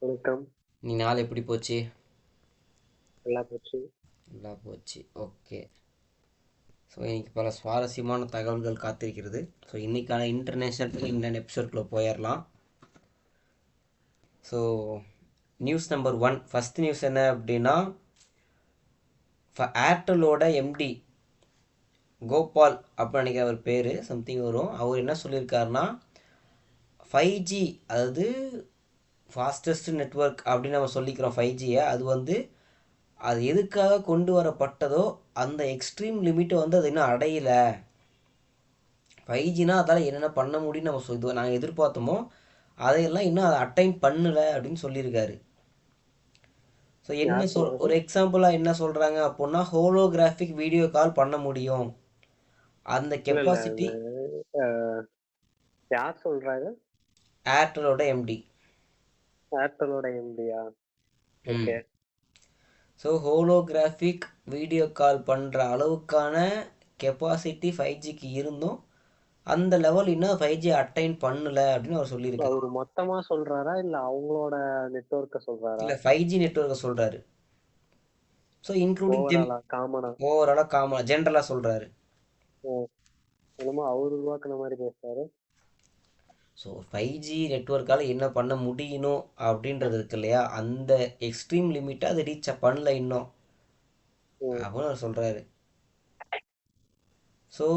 வணக்கம். நீ நாள் எப்படி போச்சு? நல்லா போச்சு. நல்லா போச்சு. ஓகே. ஸோ இன்னைக்கு பல சுவாரஸ்யமான தகவல்கள் காத்திருக்கிறது. ஸோ இன்னைக்கான இன்டர்நேஷ்னல் இந்தியன் எபிசோட்குள்ளே போயிடலாம். So news number 1 first news என்ன அப்படின்னா, ஏர்டெல்லோட எம்டி கோபால் அப்படின்னு நினைக்கிற அவர் பேர் சம்திங் வரும். அவர் என்ன சொல்லியிருக்காருன்னா 5G, அதாவது ஃபாஸ்டஸ்ட் நெட்வொர்க் அப்படின்னு நம்ம சொல்லிக்கிறோம் 5Gயை. அது எதுக்காக கொண்டு வரப்பட்டதோ அந்த எக்ஸ்ட்ரீம் லிமிட்டை அது இன்னும் அடையலை. 5Gனா அதால் என்னென்ன பண்ண முடியும்னு நம்ம இது நாங்கள் எதிர்பார்த்தோமோ அதையெல்லாம் இன்னும் அதை அட்டைன் பண்ணலை அப்படின்னு சொல்லியிருக்காரு. ஸோ என்ன யார் சொன்னது? ஒரு எக்ஸாம்பிளாக என்ன சொல்கிறாங்க அப்படின்னா, ஹோலோகிராஃபிக் வீடியோ கால் பண்ண முடியும். அந்த இல்ல இல்ல கெப்பாசிட்டி யார் சொல்றாங்க? ஏர்டெலோட எம்டி. ஏர்டெலோட எம்டியா? Okay. So holographic video call பண்ணுற அளவுக்கான கெப்பாசிட்டி 5Gக்கு இருந்தும் அந்த லெவல் இன்னும் 5G அட்டைன் பண்ணல அப்படின்னு அவர் சொல்லியிருக்காரு. அவரு மொத்தமா சொல்றாரா இல்ல அவங்களோட நெட்வொர்க்க சொல்றாரா? இல்லை, 5G நெட்வொர்க்கை சொல்கிறாரு. ஸோ இன்க்ளூடிங் ஓவராலா காமனா? ஓவராலாக காமனாக ஜென்ரலாக சொல்கிறாரு. என்னமோ அவரு உருவாக்குன மாதிரி பேசுறாரு. ஸோ 5G நெட்வொர்க்கால் என்ன பண்ண முடியணும் அப்படின்றது இருக்கு இல்லையா, அந்த எக்ஸ்ட்ரீம் லிமிட்டை அது ரீச் பண்ணல இன்னும் அப்படின்னு அவர் சொல்கிறாரு. ஸோ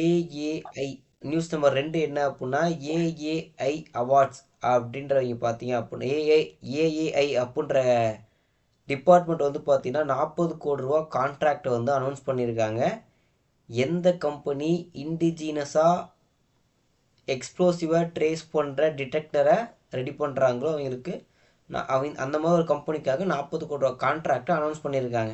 ஏஏஐ நியூஸ் நம்பர் 2 என்ன அப்படின்னா, ஏஏஐ அவார்ட்ஸ் அப்படின்றவங்க பார்த்தீங்க அப்படின்னா ஏஏஐ அப்படின்ற டிபார்ட்மெண்ட் பார்த்தீங்கன்னா 40 கோடி ரூபா கான்ட்ராக்டை அனௌன்ஸ் பண்ணியிருக்காங்க. எந்த கம்பெனி இண்டிஜினஸாக எக்ஸ்ப்ளோசிவாக ட்ரேஸ் பண்ணுற டிடெக்டரை ரெடி பண்ணுறாங்களோ அவங்களுக்கு அந்த மாதிரி ஒரு கம்பெனிக்காக 40 கோடி ரூபா கான்ட்ராக்டை அனௌன்ஸ் பண்ணியிருக்காங்க.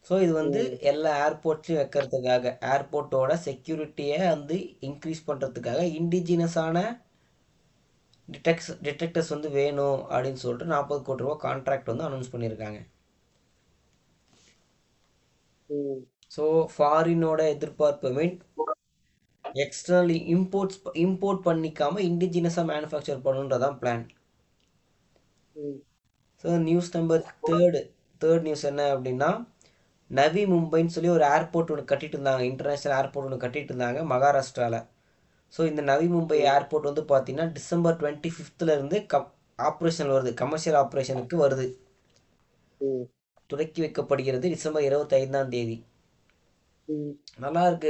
ஸோ இது எல்லா ஏர்போர்ட்லையும் வைக்கிறதுக்காக, ஏர்போர்ட்டோட செக்யூரிட்டியை இன்க்ரீஸ் பண்ணுறதுக்காக இண்டிஜினஸான டிடெக்டர்ஸ் வேணும் அப்படின்னு சொல்லிட்டு 40 கோடி ரூபா கான்ட்ராக்ட் அனௌன்ஸ் பண்ணியிருக்காங்க. ஸோ ஃபாரினோட எதிர்பார்ப்பு எக்ஸ்டர்னலி இம்போர்ட் பண்ணிக்காம இண்டிஜினஸாக மேனுஃபேக்சர் பண்ணுன்றதான் plan. So news number third news என்ன அப்படின்னா, நவி மும்பைன்னு சொல்லி ஒரு ஏர்போர்ட் ஒன்று கட்டிட்டு இருந்தாங்க, இன்டர்நேஷ்னல் ஏர்போர்ட் ஒன்று கட்டிட்டு இருந்தாங்க மகாராஷ்டிராவில். ஸோ இந்த நவி மும்பை ஏர்போர்ட் பார்த்தீங்கன்னா டிசம்பர் 25லேருந்து ஆப்ரேஷன் வருது, கமர்ஷியல் ஆப்ரேஷனுக்கு வருது. துவக்கி வைக்கப்படுகிறது டிசம்பர் 25ஆம் தேதி. நல்லா இருக்கு.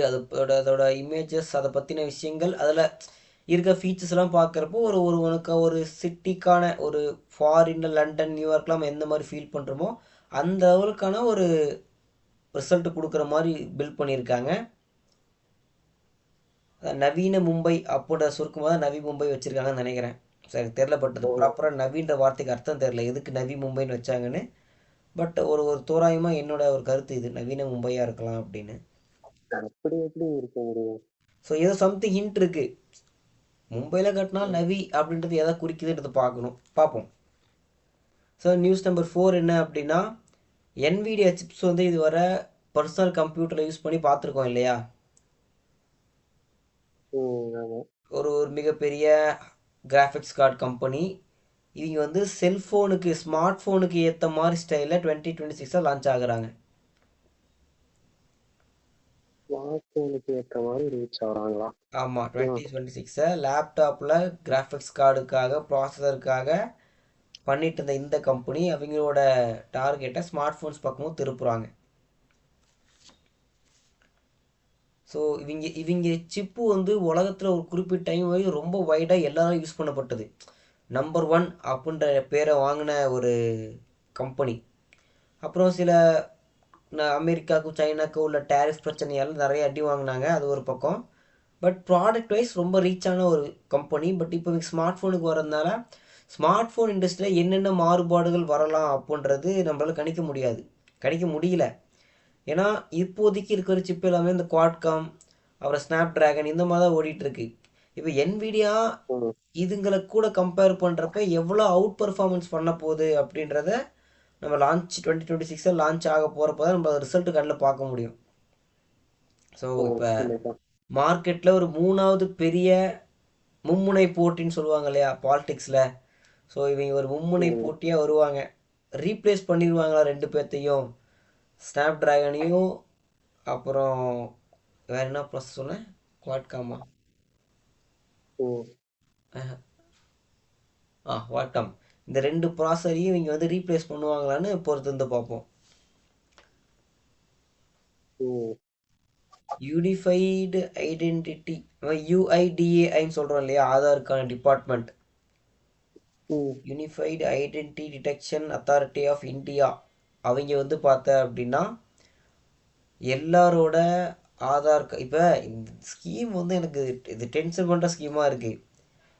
அதோட இமேஜஸ், அதை பற்றின விஷயங்கள், அதில் இருக்க ஃபீச்சர்ஸ்லாம் பார்க்குறப்போ உனக்கு ஒரு சிட்டிக்கான ஒரு ஃபாரின் லண்டன் நியூயார்க்லாம் எந்த மாதிரி ஃபீல் பண்ணுறோமோ அந்த லெவலுக்கான ஒரு ரிசல்ட் கொடுக்குற மாதிரி பில்ட் பண்ணியிருக்காங்க. நவீன மும்பை அப்படின்ற சுருக்கமாக தான் நவி மும்பை வச்சுருக்காங்கன்னு நினைக்கிறேன். சரி தெரில, பட் அது ப்ராப்பராக நவீன்ற வார்த்தைக்கு அர்த்தம் தெரில எதுக்கு நவி மும்பைன்னு வச்சாங்கன்னு. பட் ஒரு தோராயமாக என்னோட ஒரு கருத்து இது நவீன மும்பையாக இருக்கலாம் அப்படின்னு. அப்படி எப்படி இருக்க முடியும்? ஸோ ஏதோ சம்திங் ஹிண்ட் இருக்கு. மும்பையில் கட்டினா நவி அப்படின்றது எதை குறிக்குதுன்றது பார்ப்போம். ஸோ நியூஸ் நம்பர் 4 என்ன அப்படின்னா, என்விடியா சிப்ஸ் இதுவரை பர்சனல் கம்ப்யூட்டரில் யூஸ் பண்ணி பார்த்துருக்கோம் இல்லையா. ஒரு மிகப்பெரிய கிராஃபிக்ஸ் கார்டு கம்பெனி இவங்க செல்ஃபோனுக்கு, ஸ்மார்ட் ஃபோனுக்கு ஏற்ற மாதிரி ஸ்டைலில் 2026 லான்ச் ஆகுறாங்க. ஆமாம், 2026 லேப்டாப்பில் கிராஃபிக்ஸ் கார்டுக்காக, ப்ராசஸருக்காக பண்ணிட்டு இருந்த இந்த கம்பெனி அவங்களோட டார்கெட்டை ஸ்மார்ட் ஃபோன்ஸ் பக்கமும் திருப்புறாங்க. ஸோ இவங்க சிப்பு உலகத்தில் ஒரு குறிப்பிட்ட டைம் வரைக்கும் ரொம்ப வைடாக எல்லாரும் யூஸ் பண்ணப்பட்டது. நம்பர் 1 அப்படின்ற பேரை வாங்கின ஒரு கம்பெனி. அப்புறம் சில அமெரிக்காவுக்கும் சைனாவுக்கும் உள்ள டேரிஃப் பிரச்சனையால் நிறைய அடி வாங்கினாங்க, அது ஒரு பக்கம். பட் ப்ராடக்ட் வைஸ் ரொம்ப ரீச்சான ஒரு கம்பெனி. பட் இப்போ ஸ்மார்ட் ஃபோனுக்கு வரதுனால ஸ்மார்ட் ஃபோன் இண்டஸ்ட்ரியில் என்னென்ன மாறுபாடுகள் வரலாம் அப்படின்றது நம்மளால் கணிக்க முடியல. ஏன்னா இப்போதைக்கு இருக்கிற சிப் எல்லாமே இந்த குவாட்காம், அப்புறம் ஸ்னாப் ட்ராகன் இந்த மாதிரி தான் ஓடிட்டுருக்கு. இப்போ என்விடியா இதுங்களை கூட கம்பேர் பண்ணுறப்ப எவ்வளோ அவுட் பர்ஃபார்மன்ஸ் பண்ண போகுது அப்படின்றத நம்ம லான்ச் 2026 லான்ச் ஆக போகிறப்போ தான் நம்ம ரிசல்ட் கண்ணில் பார்க்க முடியும். ஸோ இப்போ மார்க்கெட்டில் ஒரு 3வது பெரிய மும்முனை போட்டின்னு சொல்லுவாங்க இல்லையா பாலிடிக்ஸில். ஸோ இவங்க ஒரு மும்முனை ம். போட்டியாக வருவாங்க. ரீப்ளேஸ் பண்ணிடுவாங்களா ரெண்டு பேர்த்தையும், ஸ்னாப் ட்ராகனையும் அப்புறம் வேற என்ன ப்ராசஸ் சொன்னேன், குவாட்காமா, ம். குவாட்காம். இந்த ரெண்டு ப்ராசரையும் இவங்க வந்து ரீப்ளேஸ் பண்ணுவாங்களான்னு பொறுத்து வந்து பார்ப்போம். ம். யூனிஃபைடு ஐடென்டிட்டி, யூஐடிஏஐன்னு சொல்கிறோம் இல்லையா, ஆதாருக்கான டிபார்ட்மெண்ட், ம். Unified identity detection authority of India. அவங்க வந்து பார்த்த அப்படின்னா எல்லாரோட ஆதார் இப்போ இந்த ஸ்கீம் வந்து எனக்கு இது டென்ஷன் பண்ணுற ஸ்கீமாக இருக்குது.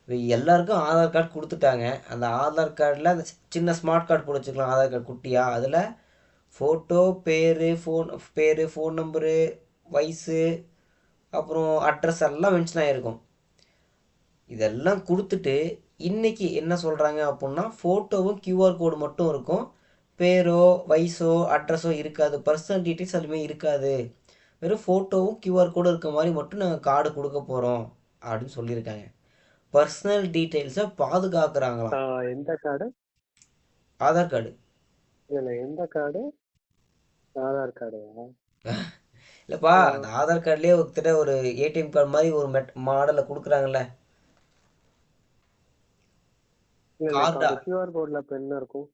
இப்போ எல்லாருக்கும் ஆதார் கார்டு கொடுத்துட்டாங்க. அந்த ஆதார் கார்டில் அந்த சின்ன ஸ்மார்ட் கார்டு போட்டு வச்சுக்கலாம், ஆதார் கார்டு குட்டியா. அதில் ஃபோட்டோ, ஃபோன் நம்பரு, வயசு, அப்புறம் அட்ரஸ் எல்லாம் மென்ஷன் ஆகிருக்கும். இதெல்லாம் கொடுத்துட்டு இன்னைக்கு என்ன சொல்கிறாங்க அப்படின்னா, ஃபோட்டோவும் கியூஆர் கோடு மட்டும் இருக்கும், பேரோ வயசோ அட்ரஸோ இருக்காது, பர்சனல் டீட்டெயில்ஸ் அதுவுமே இருக்காது, வெறும் ஃபோட்டோவும் கியூஆர் கோடு இருக்க மாதிரி மட்டும் நாங்கள் கார்டு கொடுக்க போகிறோம் அப்படின்னு சொல்லியிருக்காங்க. பர்சனல் டீட்டெயில்ஸை பாதுகாக்கிறாங்களாம். எந்த கார்டு? ஆதார் கார்டு இல்ல, எந்த கார்டு? ஆதார் கார்டு. இல்லைப்பா, அந்த ஆதார் கார்டுலேயே ஒருத்தர ஒரு ஏடிஎம் கார்டு மாதிரி ஒரு மாடலில் கொடுக்குறாங்கல்ல, கார்டா. அந்த கியூஆர் கோட்ல இப்ப என்ன இருக்கும்?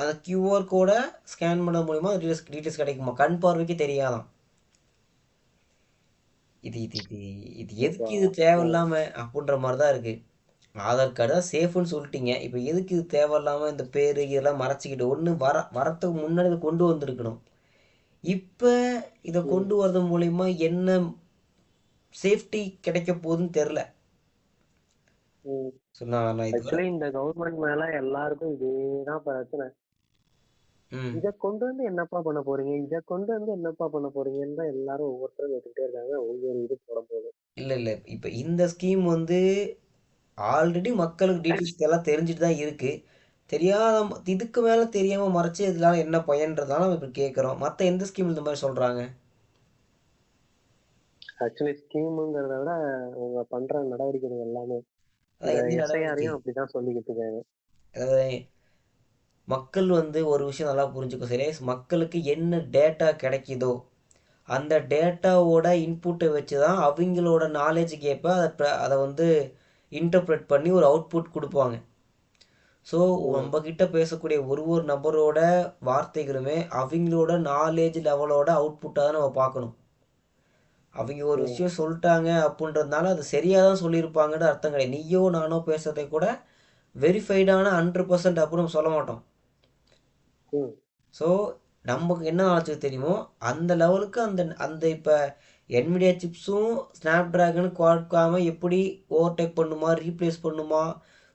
அந்த கியூஆர் கோடை ஸ்கேன் பண்ண மூலிமா டீட்டெயில்ஸ் கிடைக்குமா, கண் பார்வைக்கு தெரியாதான். இது இது இது இது எதுக்கு இது தேவையில்லாம அப்படின்ற மாதிரி தான் இருக்கு. ஆதார் கார்டு தான் சேஃப்னு சொல்லிட்டீங்க, இப்போ எதுக்கு இது தேவையில்லாமல் இந்த பேர் இதெல்லாம் மறைச்சிக்கிட்டு, ஒன்று வரத்துக்கு முன்னாடி இதை கொண்டு வந்திருக்கணும். இப்போ இதை கொண்டு வரது மூலிமா என்ன சேஃப்டி கிடைக்க போகுதுன்னு தெரில. ஆக்சுவலி இந்த கவர்மெண்ட் மேல எல்லாருக்கும் இதேதான் பிரச்சனை. இதை கொண்டு வந்து என்னப்பா பண்ண போறீங்க, இதை கொண்டு வந்து என்னப்பா பண்ண போறீங்கன்னு தான் எல்லாரும் ஒவ்வொருத்தரும் கேட்டுக்கிட்டே இருக்காங்க. ஒவ்வொரு இது போட போகுது. இல்லை இப்போ இந்த ஸ்கீம் வந்து ஆல்ரெடி மக்களுக்கு டீட்டெயில்ஸ் எல்லாம் தெரிஞ்சுட்டு தான் இருக்கு. தெரியாத இதுக்கு மேலே தெரியாமல் மறைச்சி இதனால என்ன பயன்றதால நம்ம இப்போ கேட்குறோம். மற்ற எந்த ஸ்கீம் இந்த மாதிரி சொல்கிறாங்க? ஆக்சுவலி ஸ்கீமுங்கிறத விட அவங்க பண்ற நடவடிக்கைகள் எல்லாமே எஸ்ஐஆரையும் அப்படிதான் சொல்லிக்கிட்டு இருக்காங்க. அதாவது மக்கள் வந்து ஒரு விஷயம் நல்லா புரிஞ்சுக்கும், சரி, மக்களுக்கு என்ன டேட்டா கிடைக்குதோ அந்த டேட்டாவோட இன்புட்டை வச்சு தான் அவங்களோட நாலேஜுக்கு ஏற்ப அதை வந்து இன்டர்பிரட் பண்ணி ஒரு அவுட்புட் கொடுப்பாங்க. ஸோ நம்மக்கிட்ட பேசக்கூடிய ஒரு நபரோட வார்த்தைகளுமே அவங்களோட நாலேஜ் லெவலோட அவுட்புட்டாக தான் நம்ம பார்க்கணும். அவங்க ஒரு விஷயம் சொல்லிட்டாங்க அப்படின்றதுனால அது சரியாக தான் சொல்லியிருப்பாங்கன்னு அர்த்தம் கிடையாது. நீயோ நானோ பேசுறதை கூட வெரிஃபைடான 100% அப்படின்னு நம்ம சொல்ல மாட்டோம். ஸோ நமக்கு என்ன நாலேஜ் தெரியுமோ அந்த லெவலுக்கு அந்த அந்த இப்போ என்விடியா சிப்ஸும் ஸ்னாப் ட்ராகன் குவாட்காம எப்படி ஓவர்டேக் பண்ணுமா, ரீப்ளேஸ் பண்ணுமா,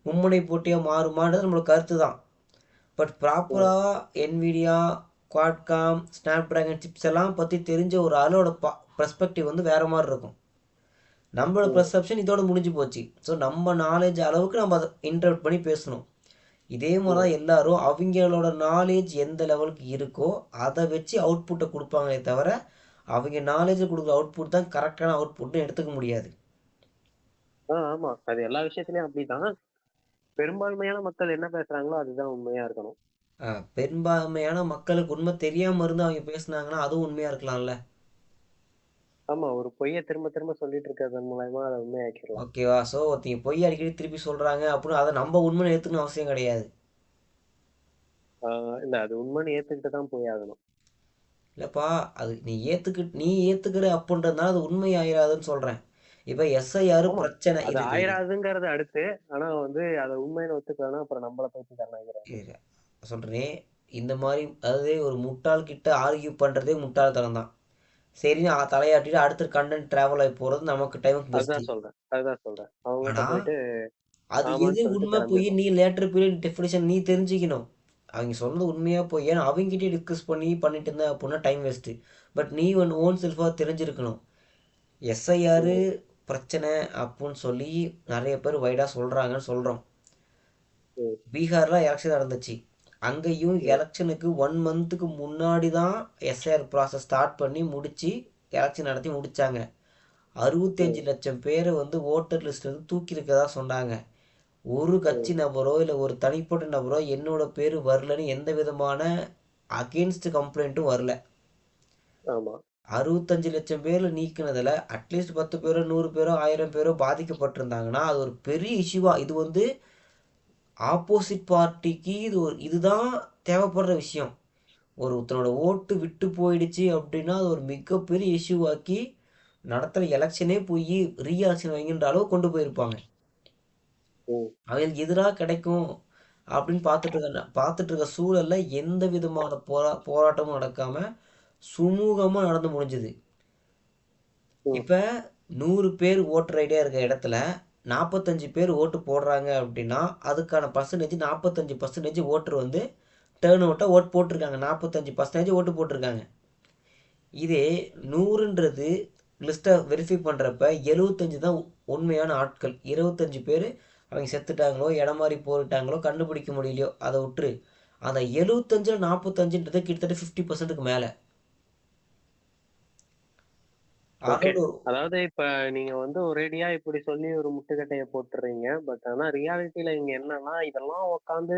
மும்முனை போட்டியாக மாறுமான்றது நம்மளோட கருத்து தான். பட் ப்ராப்பராக என்விடியா, குவாட்காம், ஸ்னாப் ட்ராகன் சிப்ஸ் எல்லாம் பற்றி தெரிஞ்ச ஒரு ஆளோட பெர்ஸ்பெக்டிவ் வந்து வேறு மாதிரி இருக்கும். நம்மளோட பெர்செப்ஷன் இதோட முடிஞ்சு போச்சு. ஸோ நம்ம நாலேஜ் அளவுக்கு நம்ம அதை இன்டர்ப்ட் பண்ணி பேசணும். இதே மாதிரி தான் எல்லாரும் அவங்களோட நாலேஜ் எந்த லெவலுக்கு இருக்கோ அதை வச்சு அவுட்புட்டை கொடுப்பாங்களே தவிர அவங்க நாலேஜை கொடுக்குற அவுட்புட் தான் கரெக்டான அவுட்புட்னு எடுத்துக்க முடியாது. ஆமா, அது எல்லா விஷயத்துலயும் அப்படிதான். பெரும்பான்மையான மக்கள் என்ன பேசுறாங்களோ அதுதான் உண்மையா இருக்கணும். பெரும்பான்மையான மக்களுக்கு உண்மை தெரியாம இருந்து அவங்க பேசுனாங்கன்னா அதுவும் உண்மையா இருக்கலாம்ல. ஆமா, ஒரு பொய்யை திரும்ப திரும்ப சொல்லிட்டு இருக்கிறது மூலமா அதை உண்மையாக்கிடலாம். ஓகேவா? ஸோ ஒருத்தங்க பொய் அடிக்கடி திருப்பி சொல்றாங்க அப்படின்னு அதை நம்ம உண்மை ஏற்றுக்கணும் அவசியம் கிடையாது. இல்ல, அது உண்மைன்னு ஏத்துக்கிட்டு தான் போய் ஆகணும். இல்லப்பா, அது நீ ஏத்துக்கிற அப்படின்றதுனால அது உண்மை ஆயிராதுன்னு சொல்றேன். இப்ப எஸ்ஐஆர் பிரச்சனை அது ஆயிராதுங்கிறது அடுத்து. ஆனா வந்து அதை உண்மைன்னு ஒத்துக்கலாம், அப்புறம் நம்மள பத்தி தரணும் சொல்றேன். இந்த மாதிரி அதாவது ஒரு முட்டாள் கிட்ட ஆர்கியூ பண்றதே முட்டாள்தனம் தான். சரி, நான் தலையாட்டிட்டு அடுத்த கண்டென்ட் டிராவல் ஆகி போறது நமக்கு டைமுக்கு பெஸ்ட். அதுதான் சொல்றேன். அவங்க போயிட்டு அது எது உண்மை போய் நீ லேட்டர் பீரியட் டெஃபினிஷன் நீ தெரிஞ்சுக்கணும். அவங்க சொன்னது உண்மையா போய், ஏன்னா அவங்ககிட்டயே டிஸ்கஸ் பண்ணிட்டு இருந்தேன் அப்படின்னா டைம் வேஸ்ட்டு. பட் நீ ஓன் செல்ஃபாக தெரிஞ்சிருக்கணும். எஸ்ஐஆர் பிரச்சனை அப்படின்னு சொல்லி நிறைய பேர் வைடாக சொல்கிறாங்கன்னு சொல்கிறோம். பீகாரில் எலெக்ஷன் நடந்துச்சு. அங்கேயும் எலெக்ஷனுக்கு 1 மந்த்துக்கு முன்னாடி தான் எஸ்ஐஆர் ப்ராசஸ் ஸ்டார்ட் பண்ணி முடித்து எலெக்ஷன் நடத்தி முடித்தாங்க. 65 லட்சம் பேரை வந்து ஓட்டர் லிஸ்ட்ல இருந்து தூக்கி இருக்கதா சொன்னாங்க. ஒரு கட்சி நபரோ இல்லை ஒரு தனிப்பட்ட நபரோ என்னோட பேர் வரலன்னு எந்த விதமான அகெயின்ஸ்ட் கம்ப்ளைண்ட்டும் வரல. ஆமா 65 லட்சம் பேர்ல நீக்கினதுல அட்லீஸ்ட் 10 பேரோ 100 பேரோ 1000 பேரோ பாதிக்கப்பட்டிருந்தாங்கன்னா அது ஒரு பெரிய இஷ்யூவா. இது வந்து ஆப்போசிட் பார்ட்டிக்கு இதுதான் தேவைப்படுற விஷயம். ஒருத்தனோட ஓட்டு விட்டு போயிடுச்சு அப்படின்னா அது ஒரு மிகப்பெரிய இஷ்யூவாக்கி நடத்துகிற எலெக்ஷனே போய் ரீஎலெக்ஷன் வைங்கின்ற அளவு கொண்டு போயிருப்பாங்க. அவங்களுக்கு எதிராக கிடைக்கும் அப்படின்னு பார்த்துட்டு இருக்க சூழல்ல எந்த விதமான போராட்டமும் நடக்காம சுமூகமாக நடந்து முடிஞ்சுது. இப்போ 100 பேர் ஓட்டர் ஐடியா இருக்க இடத்துல 45 பேர் ஓட்டு போடுறாங்க அப்படின்னா அதுக்கான பர்சன்டேஜ் 45% ஓட்டர் வந்து டேர்ன் அவுட்டாக ஓட்டு போட்டிருக்காங்க. 45% ஓட்டு போட்டிருக்காங்க. இதே 100ன்றது லிஸ்ட்டை வெரிஃபை பண்ணுறப்ப 75 தான் உண்மையான ஆட்கள். 25 பேர் அவங்க செத்துட்டாங்களோ இடம் மாதிரி போயிட்டாங்களோ கண்டுபிடிக்க முடியலையோ அதை விட்டுரு. அந்த 75ல் 45ன்றது கிட்டத்தட்ட 50%க்கு மேலே. அதாவது இப்ப நீங்க வந்து ஒரேடியா இப்படி சொல்லி ஒரு முட்டுக்கட்டைய போட்டுறீங்க. பட் ஆனா ரியாலிட்டியில இங்க என்னன்னா இதெல்லாம் உட்காந்து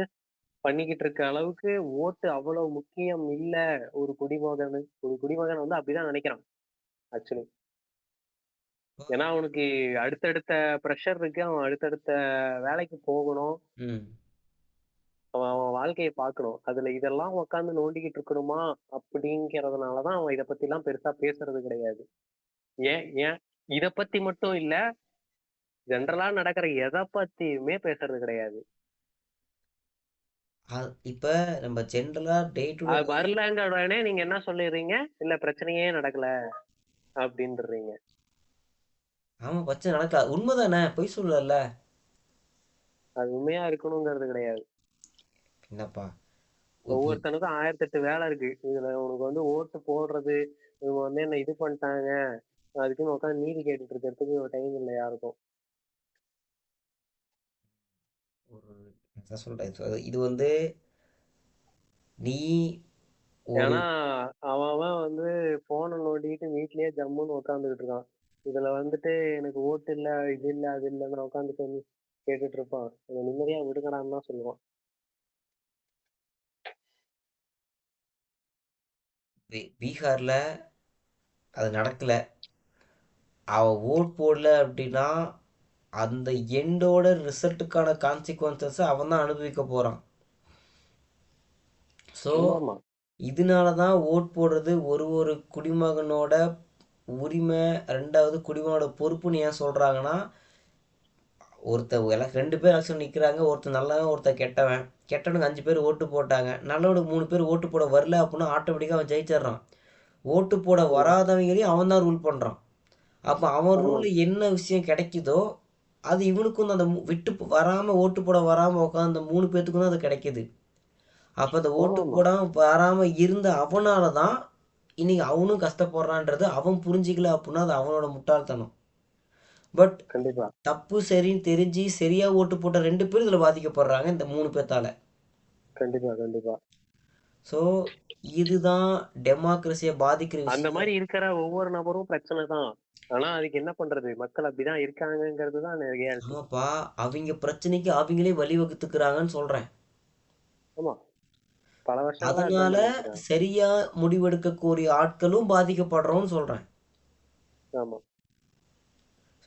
பண்ணிக்கிட்டு இருக்க அளவுக்கு ஓட்டு அவ்வளவு முக்கியம் இல்ல. ஒரு குடிமகன் வந்து அப்படிதான் நினைக்கிறான் ஆக்சுவலி. ஏன்னா அவனுக்கு அடுத்தடுத்த ப்ரெஷர் இருக்கு. அவன் அடுத்தடுத்த வேலைக்கு போகணும். அவன் அவன் வாழ்க்கையை பார்க்கணும். அதுல இதெல்லாம் உட்காந்து நோண்டிக்கிட்டு இருக்கணுமா அப்படிங்கிறதுனாலதான் அவன் இதை பத்தி எல்லாம் பெருசா பேசுறது கிடையாது. ஏன் ஏன் இத பத்தி மட்டும் இல்ல, ஜென்ரலா நடக்கிற எதை பத்தியுமே பேசுறது கிடையாது. இப்ப நம்ம ஜென்ரலா டே டு டே வரலங்க உடனே நீங்க என்ன சொல்லிடுறீங்க? இல்ல பிரச்சனையே நடக்கல அப்படின்றீங்க. ஆமா பிரச்சனை நடக்கல, உண்மைதானே, பொய் சொல்லல. அது உண்மையா இருக்கணுங்கிறது கிடையாது. என்னப்பா ஒவ்வொருத்தனுக்கும் 1008 வேலை இருக்கு. இதுல உனக்கு வந்து ஓட்டு போடுறது, இவங்க வந்து என்ன இது பண்ணிட்டாங்க அதுக்குன்னு உட்காந்து நீதி கேட்டுட்டு இருக்கிறதுக்கு ஒரு டைம் இல்லை யாருக்கும். ஒரு சொல்றேன், இது வந்து நீ ஒரு ஏன்னா அவன் வந்து போனை நோண்டிட்டு வீட்லயே ஜம்முன்னு உட்காந்துக்கிட்டு இருக்கான். இதுல வந்துட்டு எனக்கு ஓட்டு இல்ல இது இல்ல அது இல்லைன்னு உட்காந்துட்டு வந்து கேட்டுட்டு இருப்பான். நிம்மதியா விடுங்கடான்னு தான் சொல்லுவான். பீகார்ல அது நடக்கல, அவ ஓட் போடல அப்படின்னா அந்த எண்டோட ரிசல்ட்டுக்கான கான்சிக்வன்சஸ் அவன் தான் அனுபவிக்க போறான். ஸோ இதனால தான் ஓட் போடுறது ஒரு குடிமகனோட உரிமை, ரெண்டாவது குடிமகனோட பொறுப்புன்னு ஏன் சொல்றாங்கன்னா, ஒருத்தர் 2 பேர் எலெக்ஷன் நிற்கிறாங்க, ஒருத்தர் நல்லவன் ஒருத்தர் கெட்டவன். கெட்டவனுக்கு 5 பேர் ஓட்டு போட்டாங்க, நல்லவனுக்கு 3 பேர் ஓட்டு போட வரல அப்படின்னா ஆட்டோமேட்டிக்காக அவன் ஜெயிச்சிடறான். ஓட்டு போட வராதவங்களையும் அவன் தான் ரூல் பண்ணுறான். அப்போ அவன் ரூல் என்ன விஷயம் கிடைக்குதோ அது இவனுக்கும் அந்த விட்டு வராமல் ஓட்டு போட வராமல் உட்காந்து 3 பேர்த்துக்கும் தான் அது கிடைக்கிது. அப்போ அந்த ஓட்டு போடாமல் வராமல் இருந்த அவனால தான் இன்னைக்கு அவனும் கஷ்டப்படுறான்றது அவன் புரிஞ்சிக்கல அப்படின்னா அது அவனோட முட்டாள்தனம். பட் தப்பு சரின்னு தெரிஞ்சு சரியா ஓட்டு போட்ட 2 பேர் இதுல பாதிக்கப்படுறாங்க, இந்த 3 பேர்த்தால. கண்டிப்பா. ஸோ இதுதான் டெமோக்ரஸியை பாதிக்கிற விஷயம். அந்த மாதிரி இருக்கிற ஒவ்வொரு நபரும் பிரச்சனை தான். ஆனா அதுக்கு என்ன பண்றது, மக்கள் அப்படிதான் இருக்காங்கிறது தான் ரியாலிட்டி. ஆமாப்பா, அவங்க பிரச்சனைக்கு அவங்களே வழிவகுத்துக்கிறாங்கன்னு சொல்றேன். ஆமா, பல வருஷம் அதனால சரியா முடிவெடுக்கக்கூடிய ஆட்களும் பாதிக்கப்படுறோம்னு சொல்றேன். ஆமா,